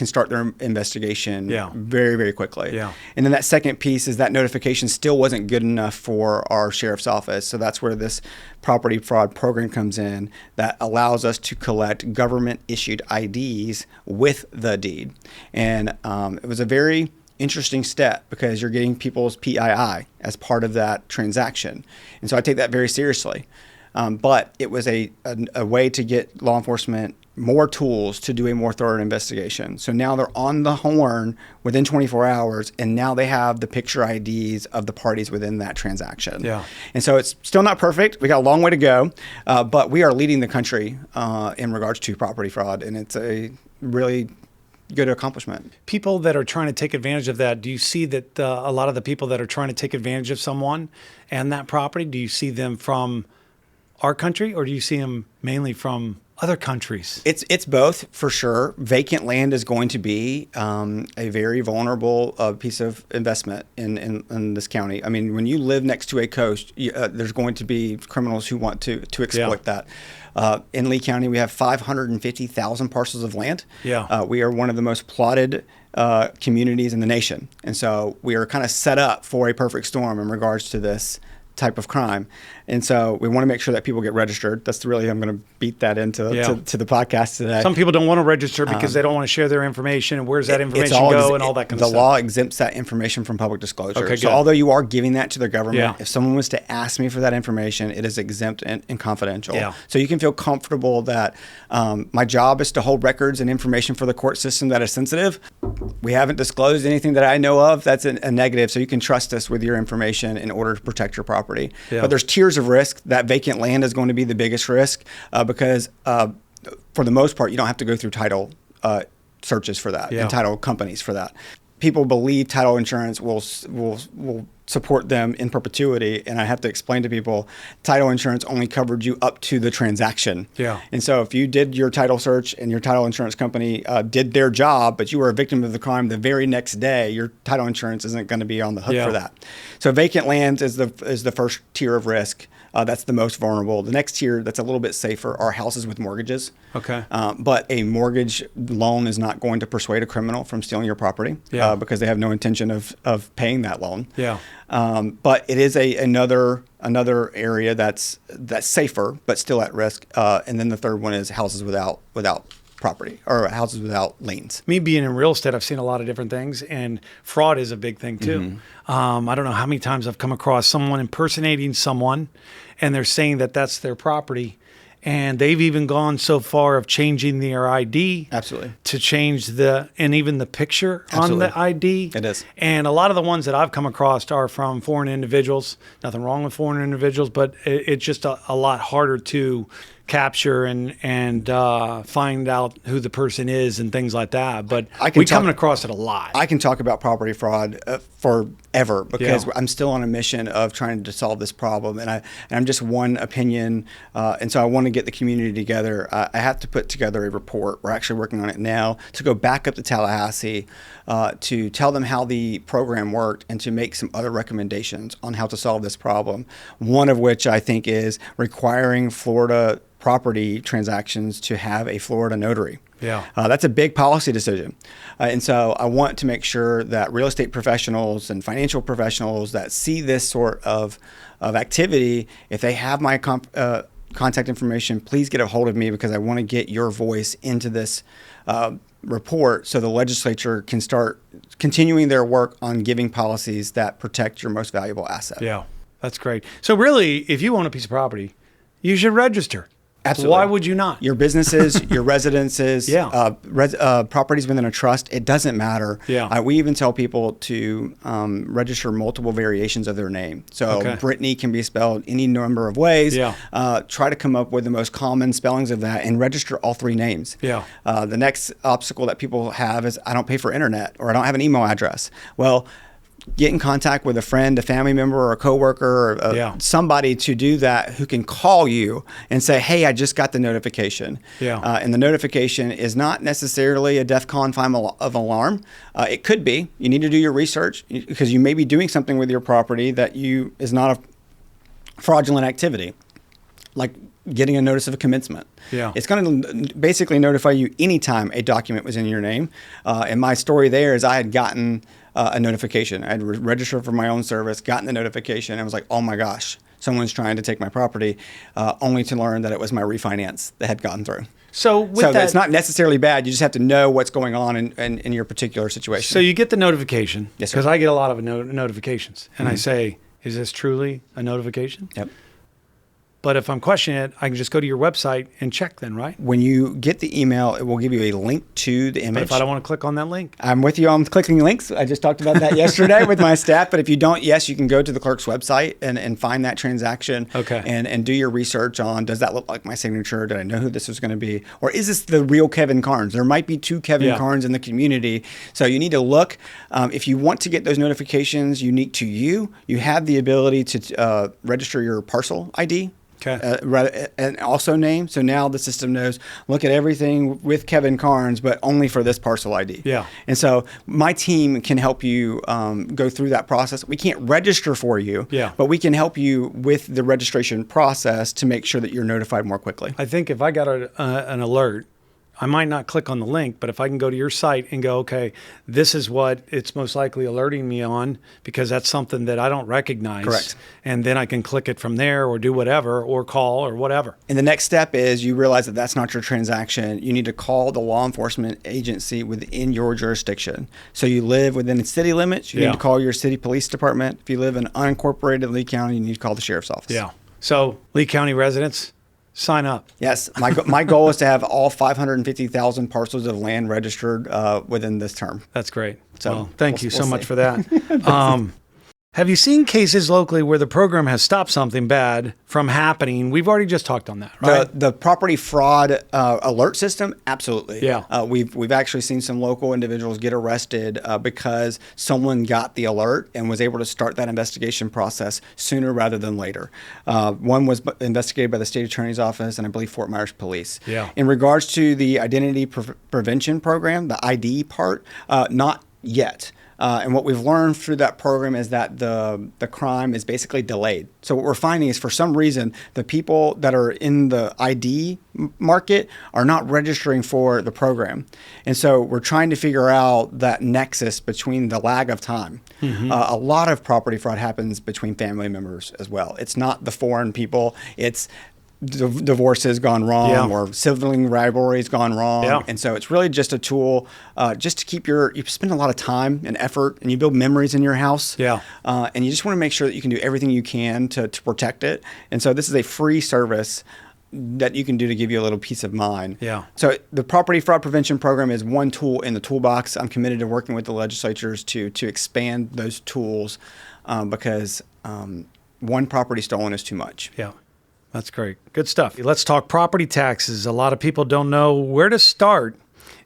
start their investigation very, very quickly. Yeah. And then that second piece is that notification still wasn't good enough for our sheriff's office. So that's where this property fraud program comes in, that allows us to collect government issued IDs with the deed. And it was a very interesting step because you're getting people's PII as part of that transaction. And so I take that very seriously. But it was a way to get law enforcement more tools to do a more thorough investigation. So now they're on the horn within 24 hours, and now they have the picture IDs of the parties within that transaction. Yeah. And so it's still not perfect. We got a long way to go, but we are leading the country in regards to property fraud, and it's a really good accomplishment. People that are trying to take advantage of that, do you see that a lot of the people that are trying to take advantage of someone and that property, do you see them from our country, or do you see them mainly from other countries? It's both, for sure. Vacant land is going to be a very vulnerable piece of investment in this county. I mean, when you live next to a coast, there's going to be criminals who want to exploit that. In Lee County, we have 550,000 parcels of land. Yeah. We are one of the most plotted communities in the nation. And so we are kind of set up for a perfect storm in regards to this type of crime. And so we want to make sure that people get registered. That's really, I'm going to beat that into to the podcast today. Some people don't want to register because they don't want to share their information. And where's that information go and all that kind of stuff? The law exempts that information from public disclosure. Okay, so good. although you are giving that to the government, Yeah. if someone was to ask me for that information, it is exempt and confidential. Yeah. So you can feel comfortable that my job is to hold records and information for the court system that is sensitive. We haven't disclosed anything that I know of that's a negative, so you can trust us with your information in order to protect your property. Yeah. But there's tiers of risk. That vacant land is going to be the biggest risk because for the most part, you don't have to go through title searches for that and title companies for that. People believe title insurance will support them in perpetuity, and I have to explain to people, title insurance only covered you up to the transaction. Yeah. And so if you did your title search and your title insurance company did their job, but you were a victim of the crime the very next day, your title insurance isn't going to be on the hook for that. So vacant land is the first tier of risk. That's the most vulnerable. The next tier that's a little bit safer are houses with mortgages. Okay. But a mortgage loan is not going to persuade a criminal from stealing your property because they have no intention of paying that loan. Yeah. But it is another area that's safer but still at risk. And then the third one is houses without property, or houses without liens. Me being in real estate, I've seen a lot of different things, and fraud is a big thing too. Mm-hmm. I don't know how many times I've come across someone impersonating someone, and they're saying that that's their property, and they've even gone so far of changing their ID. Absolutely. To change even the picture Absolutely. on the ID. It is. And a lot of the ones that I've come across are from foreign individuals. Nothing wrong with foreign individuals, but it's just a lot harder to capture and find out who the person is and things like that. But we're coming across it a lot. I can talk about property fraud forever because I'm still on a mission of trying to solve this problem, and I'm just one opinion, and so I want to get the community together. I have to put together a report. We're actually working on it now to go back up to Tallahassee to tell them how the program worked and to make some other recommendations on how to solve this problem. One of which I think is requiring Florida property transactions to have a Florida notary. Yeah. That's a big policy decision. And so I want to make sure that real estate professionals and financial professionals that see this sort of activity, if they have my contact information, please get a hold of me, because I want to get your voice into this report so the legislature can start continuing their work on giving policies that protect your most valuable asset. Yeah, that's great. So really, if you own a piece of property, you should register. Absolutely. Why would you not? Your businesses, your residences, Yeah. Properties within a trust, it doesn't matter. Yeah. We even tell people to register multiple variations of their name. So Okay. Brittany can be spelled any number of ways. Yeah. Try to come up with the most common spellings of that and register all three names. Yeah. The next obstacle that people have is, I don't pay for internet, or I don't have an email address. Well, get in contact with a friend, a family member, or a coworker, or Yeah. somebody to do that, who can call you and say, hey, I just got the notification. Yeah. And the notification is not necessarily a DEFCON 5 of alarm. It could be. You need to do your research, because you may be doing something with your property that is not a fraudulent activity, like getting a notice of commencement. Yeah. It's going to basically notify you anytime a document was in your name. And my story there is, I had gotten a notification. I had registered for my own service, gotten the notification, and was like, oh my gosh, someone's trying to take my property, only to learn that it was my refinance that had gone through. So That's not necessarily bad. You just have to know what's going on in your particular situation. So you get the notification. Yes, sir. Because I get a lot of notifications, and I say, is this truly a notification? Yep. But if I'm questioning it, I can just go to your website and check then, right? When you get the email, it will give you a link to the image. But if I don't want to click on that link? I'm with you on clicking links. I just talked about that yesterday with my staff. But if you don't, yes, you can go to the clerk's website and find that transaction. Okay. And do your research on, does that look like my signature? Did I know who this was going to be? Or is this the real Kevin Karnes? There might be two Kevin Yeah. Karnes in the community. So you need to look. If you want to get those notifications unique to you, you have the ability to register your parcel ID. Okay. And also name. So now the system knows, look at everything with Kevin Karnes, but only for this parcel ID. Yeah. And so my team can help you go through that process. We can't register for you, Yeah. but we can help you with the registration process to make sure that you're notified more quickly. I think if I got an alert, I might not click on the link, but if I can go to your site and go, okay, this is what it's most likely alerting me on, because that's something that I don't recognize. Correct. And then I can click it from there, or do whatever, or call or whatever. And the next step is, you realize that that's not your transaction. You need to call the law enforcement agency within your jurisdiction. So you live within city limits, you Yeah. need to call your city police department. If you live in unincorporated Lee County, you need to call the sheriff's office. Yeah. So Lee County residents, sign up. Yes, my goal is to have all 550,000 parcels of land registered within this term. That's great. So Well, thank you so we'll much see. for that. Have you seen cases locally where the program has stopped something bad from happening? We've already just talked on that, right? The property fraud alert system, absolutely. Yeah. We've actually seen some local individuals get arrested because someone got the alert and was able to start that investigation process sooner rather than later. One was investigated by the state attorney's office and I believe Fort Myers Police. Yeah. In regards to the identity prevention program, the ID part, not yet. And what we've learned through that program is that the crime is basically delayed. So what we're finding is, for some reason, the people that are in the ID market are not registering for the program. And so we're trying to figure out that nexus between the lag of time. Mm-hmm. A lot of property fraud happens between family members as well. It's not the foreign people. It's divorce has gone wrong, Yeah. or sibling rivalry has gone wrong. Yeah. And so it's really just a tool just to keep you spend a lot of time and effort, and you build memories in your house. Yeah. And you just want to make sure that you can do everything you can to protect it. And so this is a free service that you can do to give you a little peace of mind. Yeah. So the property fraud prevention program is one tool in the toolbox. I'm committed to working with the legislatures to expand those tools because one property stolen is too much. Yeah. That's great. Good stuff. Let's talk property taxes. A lot of people don't know where to start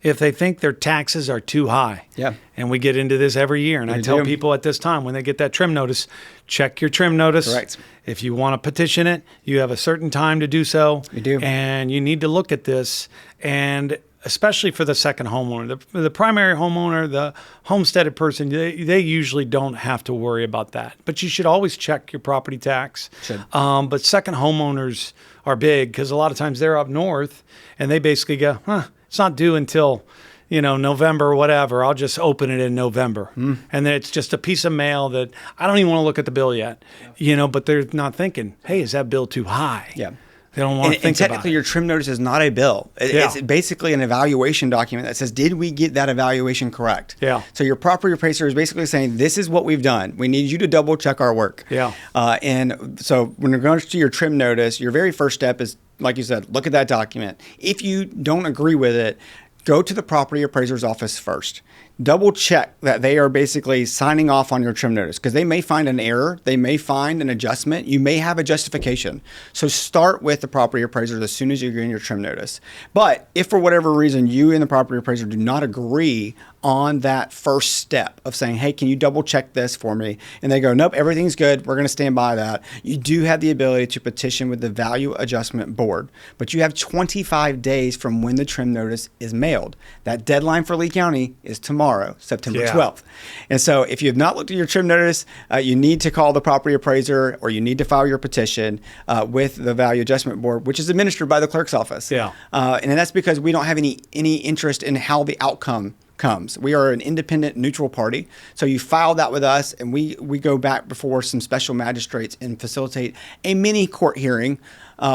if they think their taxes are too high. Yeah. And we get into this every year. And I tell people at this time, when they get that trim notice, check your trim notice. Correct. If you want to petition it, you have a certain time to do so. You do. And you need to look at this. And especially for the second homeowner, the primary homeowner, the homesteaded person, they usually don't have to worry about that. But you should always check your property tax. Should. But second homeowners are big because a lot of times they're up north and they basically go, it's it's not due until, November or whatever. I'll just open it in November. And then it's just a piece of mail that I don't even want to look at the bill yet, but they're not thinking, hey, is that bill too high? Yeah. They don't want to think and technically, about it. your trim notice is not a bill. It's basically an evaluation document that says, did we get that evaluation correct? Yeah. So your property appraiser is basically saying, this is what we've done. We need you to double check our work. Yeah. And so when you're going to your trim notice, your very first step is, like you said, look at that document. If you don't agree with it, go to the property appraiser's office first. Double check that they are basically signing off on your trim notice, because they may find an error. They may find an adjustment. You may have a justification. So start with the property appraiser as soon as you get in your trim notice. But if for whatever reason you and the property appraiser do not agree on that first step of saying, hey, can you double check this for me? And they go, nope, everything's good. We're going to stand by that. You do have the ability to petition with the Value Adjustment Board, but you have 25 days from when the trim notice is mailed. That deadline for Lee County is tomorrow, September 12th. And so if you have not looked at your trim notice, you need to call the property appraiser, or you need to file your petition with the Value Adjustment Board, which is administered by the clerk's office. Yeah. And that's because we don't have any interest in how the outcome comes. We are an independent, neutral party. So you file that with us, and we go back before some special magistrates and facilitate a mini court hearing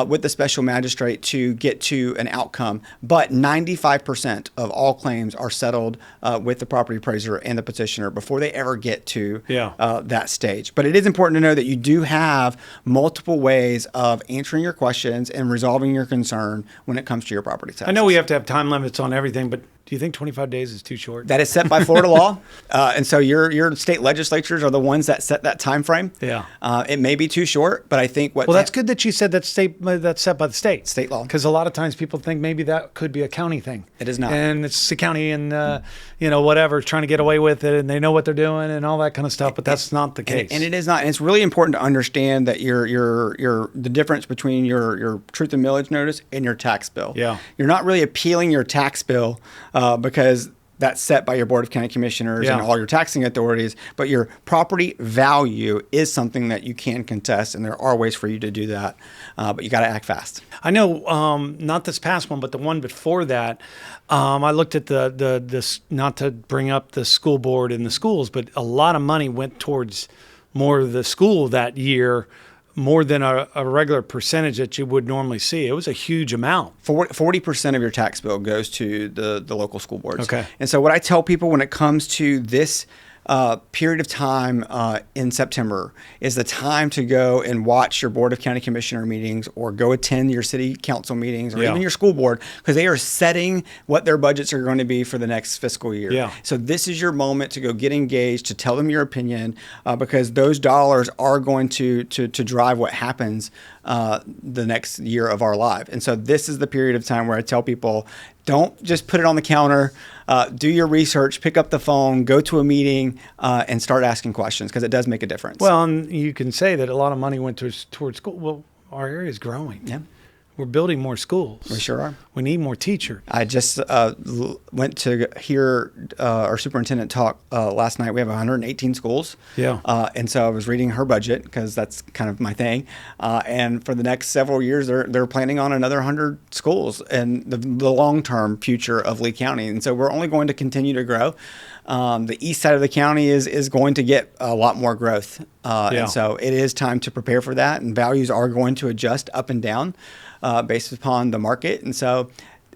with the special magistrate to get to an outcome. But 95% of all claims are settled with the property appraiser and the petitioner before they ever get to that stage. But it is important to know that you do have multiple ways of answering your questions and resolving your concern when it comes to your property taxes. I know we have to have time limits on everything, but do you think 25 days is too short? That is set by Florida law, and so your state legislatures are the ones that set that time frame. Yeah, it may be too short, but I think that's good that you said that's set by the state law, because a lot of times people think maybe that could be a county thing. It is not, and it's the county and whatever trying to get away with it, and they know what they're doing and all that kind of stuff. But that's not the case, and it is not. And it's really important to understand that the difference between your truth and millage notice and your tax bill. Yeah, you're not really appealing your tax bill because that's set by your Board of County Commissioners and all your taxing authorities, but your property value is something that you can contest, and there are ways for you to do that, but you got to act fast. I know, not this past one, but the one before that, I looked at the not to bring up the school board and the schools, but a lot of money went towards more of the school that year, more than a regular percentage that you would normally see. It was a huge amount. 40% of your tax bill goes to the local school boards. Okay. And so what I tell people when it comes to this period of time in September is the time to go and watch your Board of County Commissioner meetings, or go attend your city council meetings, or even your school board, because they are setting what their budgets are going to be for the next fiscal year. Yeah. So this is your moment to go get engaged, to tell them your opinion, because those dollars are going to drive what happens the next year of our life. And so this is the period of time where I tell people, don't just put it on the counter. Do your research, pick up the phone, go to a meeting, and start asking questions, because it does make a difference. Well, and you can say that a lot of money went towards school. Well, our area is growing. Yeah. We're building more schools. We sure are. We need more teachers. I just went to hear our superintendent talk last night. We have 118 schools. Yeah. And so I was reading her budget, because that's kind of my thing. And for the next several years, they're planning on another 100 schools and the long-term future of Lee County. And so we're only going to continue to grow. The east side of the county is going to get a lot more growth. And so it is time to prepare for that. And values are going to adjust up and down based upon the market. And so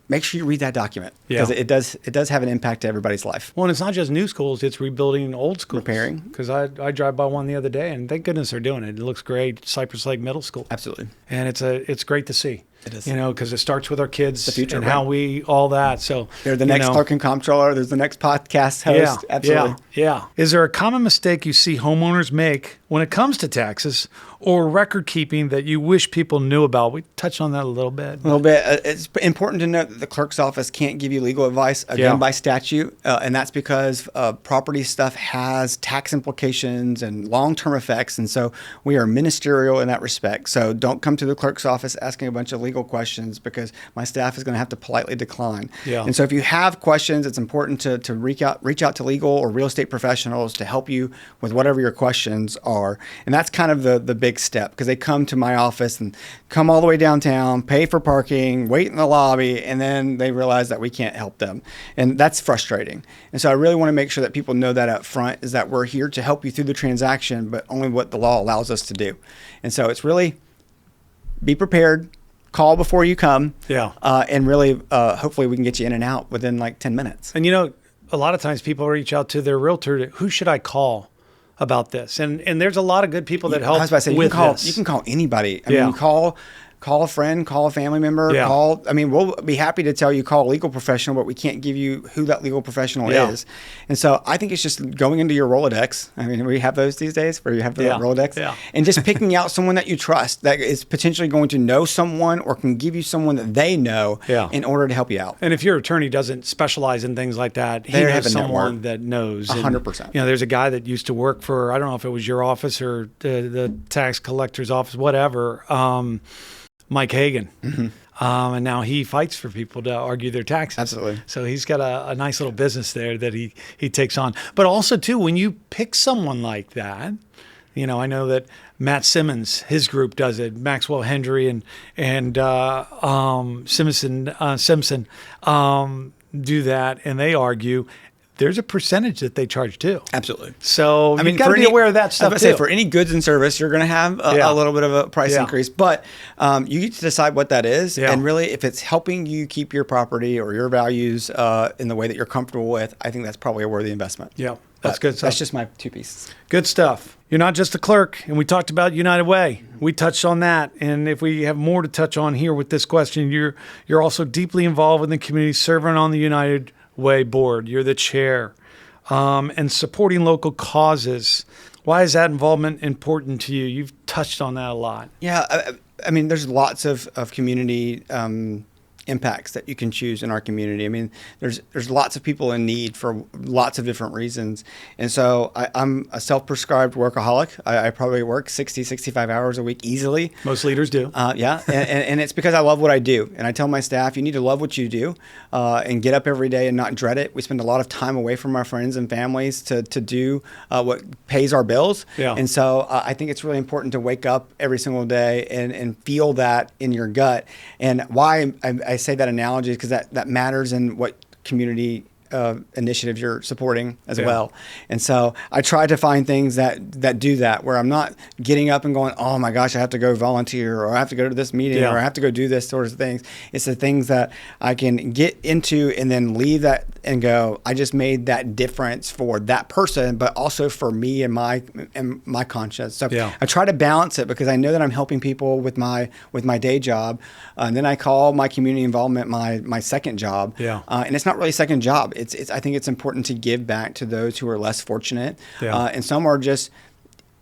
make sure you read that document, because it does have an impact to everybody's life. Well, and it's not just new schools, it's rebuilding old schools. Repairing. Because I drive by one the other day, and thank goodness they're doing it. It looks great. Cypress Lake Middle School. Absolutely. And it's great to see. It is. Because it starts with our kids, the future, and right? how we, all that. So they're the next Clerk Comptroller. There's the next podcast host. Absolutely. Yeah. Is there a common mistake you see homeowners make when it comes to taxes or record keeping that you wish people knew about? We touched on that a little bit. It's important to note that the clerk's office can't give you legal advice, again, by statute. And that's because property stuff has tax implications and long-term effects. And so we are ministerial in that respect. So don't come to the clerk's office asking a bunch of legal legal questions because my staff is going to have to politely decline. Yeah. And so if you have questions, it's important to reach out to legal or real estate professionals to help you with whatever your questions are. And that's kind of the big step, because they come to my office and come all the way downtown, pay for parking, wait in the lobby, and then they realize that we can't help them. And that's frustrating. And so I really want to make sure that people know that up front, is that we're here to help you through the transaction, but only what the law allows us to do. And so it's really be prepared, call before you come, and really hopefully we can get you in and out within like 10 minutes. And a lot of times people reach out to their realtor, who should I call about this? And there's a lot of good people that help I was about to say, with this. You can call anybody. I mean, call a friend, call a family member, we'll be happy to tell you, call a legal professional, but we can't give you who that legal professional is. And so I think it's just going into your Rolodex. I mean, we have those these days where you have the Rolodex, and just picking out someone that you trust that is potentially going to know someone or can give you someone that they know in order to help you out. And if your attorney doesn't specialize in things like that, he knows someone that knows. 100%. There's a guy that used to work for, I don't know if it was your office or the tax collector's office, whatever, Mike Hagan. Mm-hmm. And now he fights for people to argue their taxes. Absolutely. So he's got a nice little business there that he takes on. But also, too, when you pick someone like that, I know that Matt Simmons, his group does it. Maxwell Hendry and Simpson do that, and they argue. There's a percentage that they charge too. Absolutely. So you've got to be aware of that stuff too. For any goods and service, you're going to have a little bit of a price increase, but you get to decide what that is. And really, if it's helping you keep your property or your values in the way that you're comfortable with, I think that's probably a worthy investment. Yeah, that's good stuff. That's just my two pieces. Good stuff. You're not just a clerk, and we talked about United Way. We touched on that, and if we have more to touch on here with this question, you're also deeply involved in the community, serving on the United Way board. You're the chair, and supporting local causes. Why is that involvement important to you? You've touched on that a lot. Yeah, I mean, there's lots of community impacts that you can choose in our community. I mean, there's lots of people in need for lots of different reasons. And so I'm a self-prescribed workaholic. I probably work 60, 65 hours a week easily. Most leaders do. And it's because I love what I do. And I tell my staff, you need to love what you do and get up every day and not dread it. We spend a lot of time away from our friends and families to do what pays our bills. Yeah. And so I think it's really important to wake up every single day and feel that in your gut. And why I say that analogy is because that matters in what community initiatives you're supporting as well. And so I try to find things that do that, where I'm not getting up and going, oh my gosh, I have to go volunteer, or I have to go to this meeting, or I have to go do this sort of things. It's the things that I can get into and then leave that and go, I just made that difference for that person, but also for me and my conscience. So I try to balance it, because I know that I'm helping people with my day job. And then I call my community involvement my second job. And it's not really a second job. I think it's important to give back to those who are less fortunate. And some are just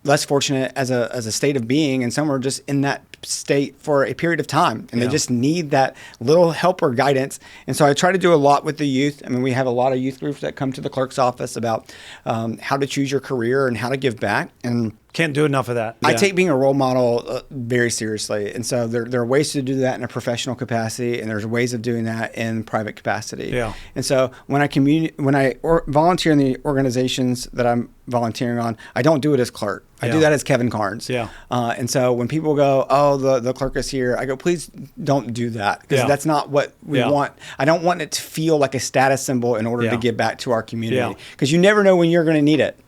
less fortunate as a state of being, and some are just in that state for a period of time, and they just need that little help or guidance. And so I try to do a lot with the youth. I mean, we have a lot of youth groups that come to the clerk's office about how to choose your career and how to give back. And can't do enough of that. I take being a role model very seriously. And so there are ways to do that in a professional capacity, and there's ways of doing that in private capacity. And so when I volunteer in the organizations that I'm volunteering on, I don't do it as clerk. I do that as Kevin Karnes. And so when people go, oh, the clerk is here, I go, please don't do that, because that's not what we want. I don't want it to feel like a status symbol in order to give back to our community, because you never know when you're going to need it.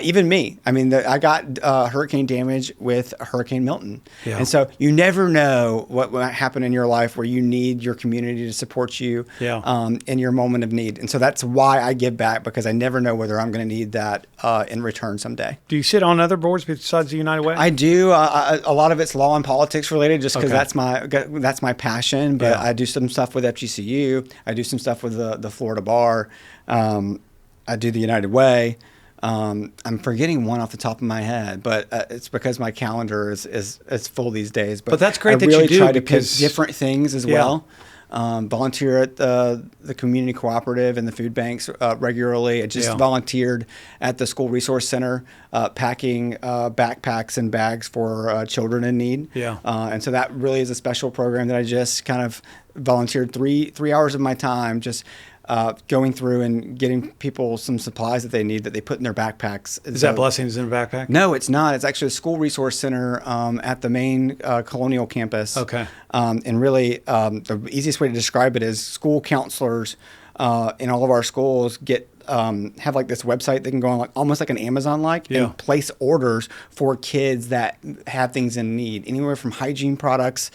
Even me. I mean, I got hurricane damage with Hurricane Milton. And so you never know what might happen in your life where you need your community to support you in your moment of need. And so that's why I give back, because I never know whether I'm going to need that in return someday. Do you sit on other boards besides the United Way? I do. A lot of it's law and politics related, just because that's my passion. But I do some stuff with FGCU. I do some stuff with the Florida Bar. I do the United Way. I'm forgetting one off the top of my head, but it's because my calendar is full these days. But that's great I that really you do, try to pick different things as well. volunteer at the community cooperative and the food banks regularly. I just volunteered at the school resource center packing backpacks and bags for children in need. Yeah. And so that really is a special program that I just kind of volunteered 3 hours of my time just going through and getting people some supplies that they need that they put in their backpacks. Is that Blessings in a Backpack? No, it's not. It's actually a school resource center at the main Colonial campus. Okay. And really, the easiest way to describe it is school counselors in all of our schools have like this website they can go on, like almost like an Amazon and place orders for kids that have things in need, anywhere from hygiene products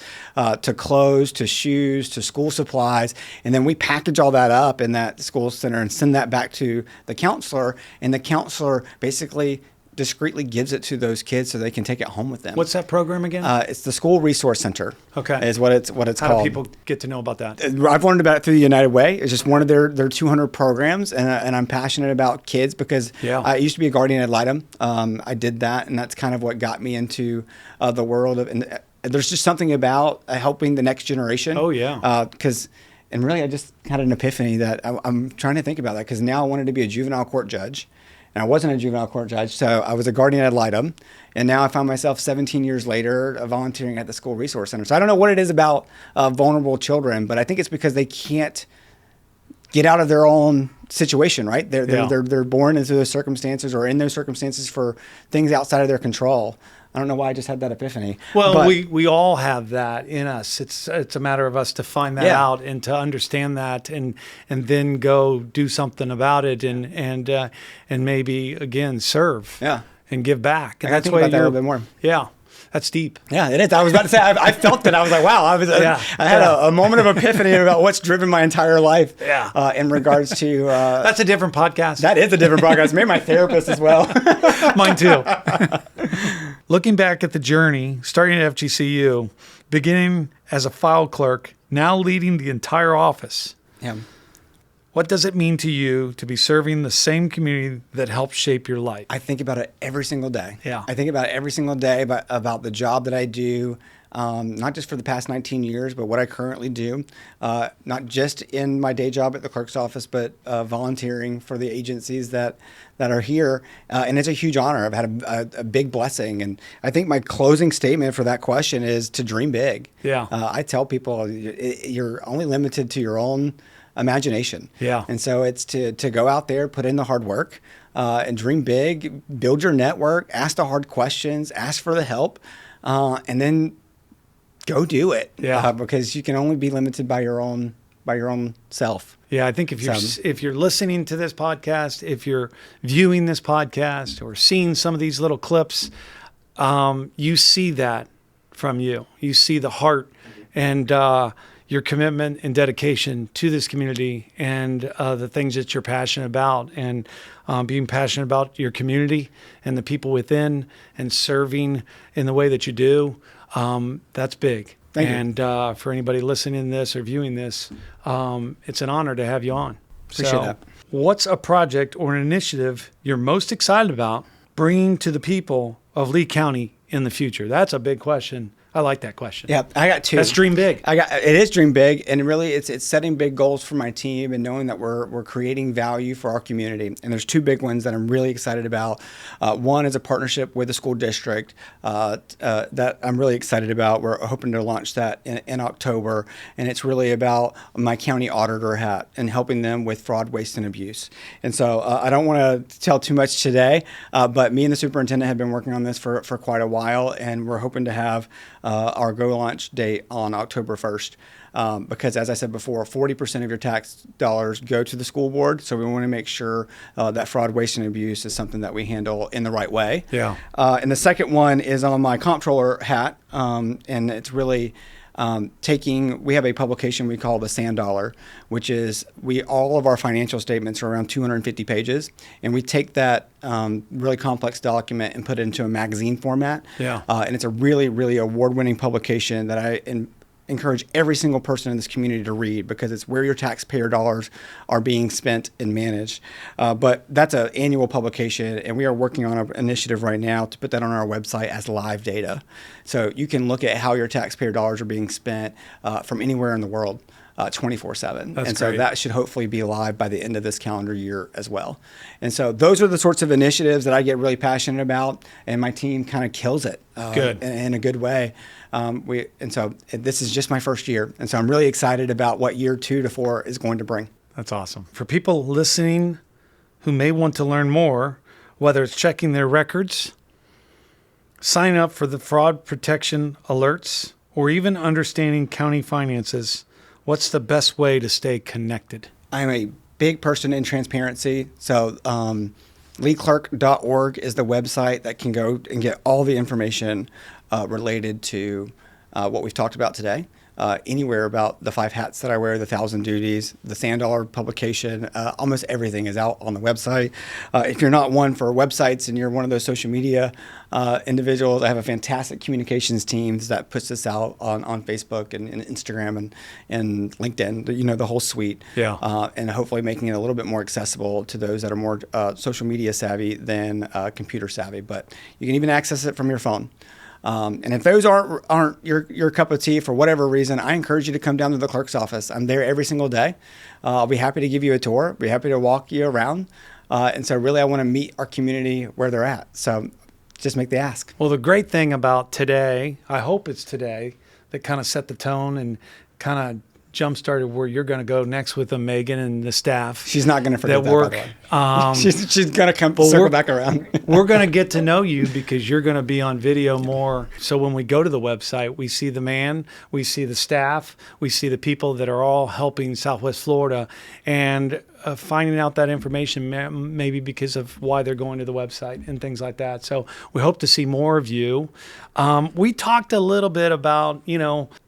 to clothes to shoes to school supplies. And then we package all that up in that school center and send that back to the counselor, and the counselor basically discreetly gives it to those kids so they can take it home with them. What's that program again? It's the School Resource Center. Okay. Is what it's How called. do people get to know about that? I've learned about it through the United Way. It's just one of their 200 programs, and I'm passionate about kids because I used to be a guardian ad litem. I did that, and that's kind of what got me into the world of. And there's just something about helping the next generation. Oh yeah. And really, I just had an epiphany that I'm trying to think about that because now I wanted to be a juvenile court judge. And I wasn't a juvenile court judge, so I was a guardian ad litem. And now I found myself 17 years later volunteering at the school resource center. So I don't know what it is about vulnerable children, but I think it's because they can't get out of their own situation, right? They're born into those circumstances or in those circumstances for things outside of their control. I don't know why I just had that epiphany. Well, we all have that in us. It's a matter of us to find that out and to understand that, and then go do something about it, and maybe again serve, and give back. And that's think about that a little bit more. Yeah. That's deep. Yeah, it is. I was about to say, I felt it. I was like, wow, I had a moment of epiphany about what's driven my entire life in regards to... That's a different podcast. That is a different podcast. Maybe my therapist as well. Mine too. Looking back at the journey, starting at FGCU, beginning as a file clerk, now leading the entire office. Yeah. What does it mean to you to be serving the same community that helped shape your life? I think about it every single day. Yeah. I think about it every single day about the job that I do, not just for the past 19 years, but what I currently do, not just in my day job at the clerk's office, but volunteering for the agencies that are here. And it's a huge honor. I've had a big blessing. And I think my closing statement for that question is to dream big. Yeah. I tell people you're only limited to your own imagination. Yeah. And so it's to go out there, put in the hard work, and dream big, build your network, ask the hard questions, ask for the help, and then go do it. Yeah. Because you can only be limited by your own self. Yeah, I think if you're listening to this podcast, if you're viewing this podcast or seeing some of these little clips, you see that from you. You see the heart and your commitment and dedication to this community and the things that you're passionate about, and being passionate about your community and the people within and serving in the way that you do. That's big. Thank you. And for anybody listening to this or viewing this, it's an honor to have you on. Appreciate that. What's a project or an initiative you're most excited about bringing to the people of Lee County in the future? That's a big question. I like that question. Yeah, I got two. That's dream big. It is dream big, and really it's setting big goals for my team and knowing that we're creating value for our community. And there's two big ones that I'm really excited about. One is a partnership with the school district that I'm really excited about. We're hoping to launch that in October, and it's really about my county auditor hat and helping them with fraud, waste, and abuse. And so I don't want to tell too much today, but me and the superintendent have been working on this for quite a while, and we're hoping to have our go launch date on October 1st. Because as I said before, 40% of your tax dollars go to the school board. So we want to make sure that fraud, waste, and abuse is something that we handle in the right way. Yeah. And the second one is on my comptroller hat. And it's really we have a publication we call the Sand Dollar, which is all of our financial statements are around 250 pages, and we take that really complex document and put it into a magazine format. Yeah. And it's a really, really award-winning publication that I encourage every single person in this community to read, because it's where your taxpayer dollars are being spent and managed. But that's an annual publication, and we are working on an initiative right now to put that on our website as live data. So you can look at how your taxpayer dollars are being spent from anywhere in the world. 24/7. And That's so great. that should hopefully be live by the end of this calendar year as well. And so those are the sorts of initiatives that I get really passionate about, and my team kind of kills it Good. in a good way. So this is just my first year. And so I'm really excited about what year 2 to 4 is going to bring. That's awesome. For people listening who may want to learn more, whether it's checking their records, signing up for the fraud protection alerts, or even understanding county finances, what's the best way to stay connected? I'm a big person in transparency. So leadclerk.org is the website that can go and get all the information related to what we've talked about today. Anywhere about the 5 hats that I wear, the 1,000 duties, the $1,000 publication, almost everything is out on the website. If you're not one for websites and you're one of those social media individuals, I have a fantastic communications team that puts this out on Facebook and Instagram and LinkedIn, the whole suite. Yeah. And hopefully making it a little bit more accessible to those that are more social media savvy than computer savvy. But you can even access it from your phone. And if those aren't your cup of tea for whatever reason, I encourage you to come down to the clerk's office. I'm there every single day. I'll be happy to give you a tour, be happy to walk you around. And so really I want to meet our community where they're at. So just make the ask. Well, the great thing about today, I hope it's today, that kind of set the tone and kind of jump-started where you're going to go next with them, Megan, and the staff. She's not going to forget that, work. By the way. She's going to come circle back around. We're going to get to know you because you're going to be on video more. So when we go to the website, we see the man, we see the staff, we see the people that are all helping Southwest Florida, and finding out that information maybe because of why they're going to the website and things like that. So we hope to see more of you. We talked a little bit about,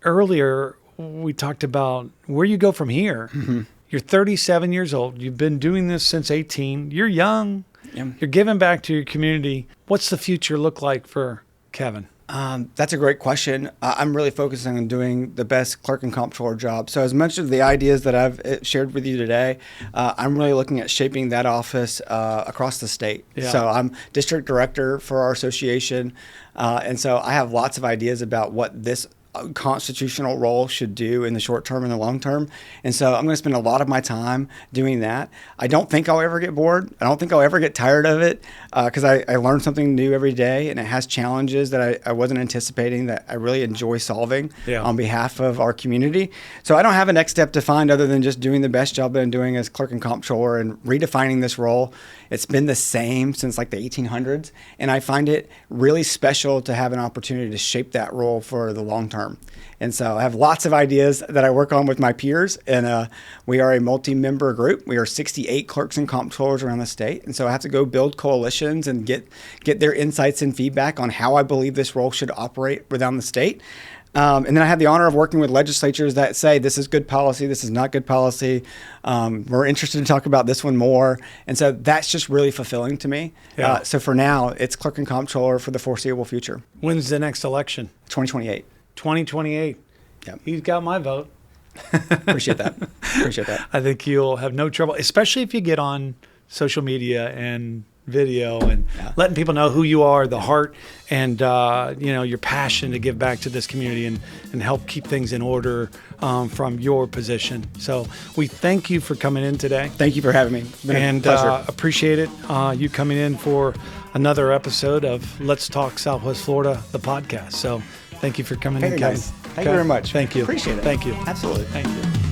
earlier, we talked about where you go from here. Mm-hmm. You're 37 years old. You've been doing this since 18. You're young. Yeah. You're giving back to your community. What's the future look like for Kevin? That's a great question. I'm really focusing on doing the best clerk and comptroller job. So as much of the ideas that I've shared with you today, I'm really looking at shaping that office across the state. Yeah. So I'm district director for our association. And so I have lots of ideas about what this constitutional role should do in the short term and the long term. And so I'm going to spend a lot of my time doing that. I don't think I'll ever get bored. I don't think I'll ever get tired of it because I learn something new every day, and it has challenges that I wasn't anticipating that I really enjoy solving on behalf of our community. So I don't have a next step to find other than just doing the best job that I'm doing as clerk and comptroller and redefining this role. It's been the same since like the 1800s, and I find it really special to have an opportunity to shape that role for the long term. And so I have lots of ideas that I work on with my peers, and we are a multi-member group. We are 68 clerks and comptrollers around the state, and so I have to go build coalitions and get their insights and feedback on how I believe this role should operate around the state. And then I have the honor of working with legislatures that say this is good policy, this is not good policy. We're interested to talk about this one more. And so that's just really fulfilling to me. Yeah. So for now, it's clerk and comptroller for the foreseeable future. When's the next election? 2028. 2028. Yep. He's got my vote. Appreciate that. I think you'll have no trouble, especially if you get on social media and video and letting people know who you are, the heart, and your passion to give back to this community and help keep things in order from your position. So we thank you for coming in today. Thank you for having me. It's been a pleasure. Appreciate it. You coming in for another episode of Let's Talk Southwest Florida, the podcast. So thank you for coming in, Kevin. Nice. Thank you very much. Thank you. Appreciate it. Thank you. Absolutely. Thank you.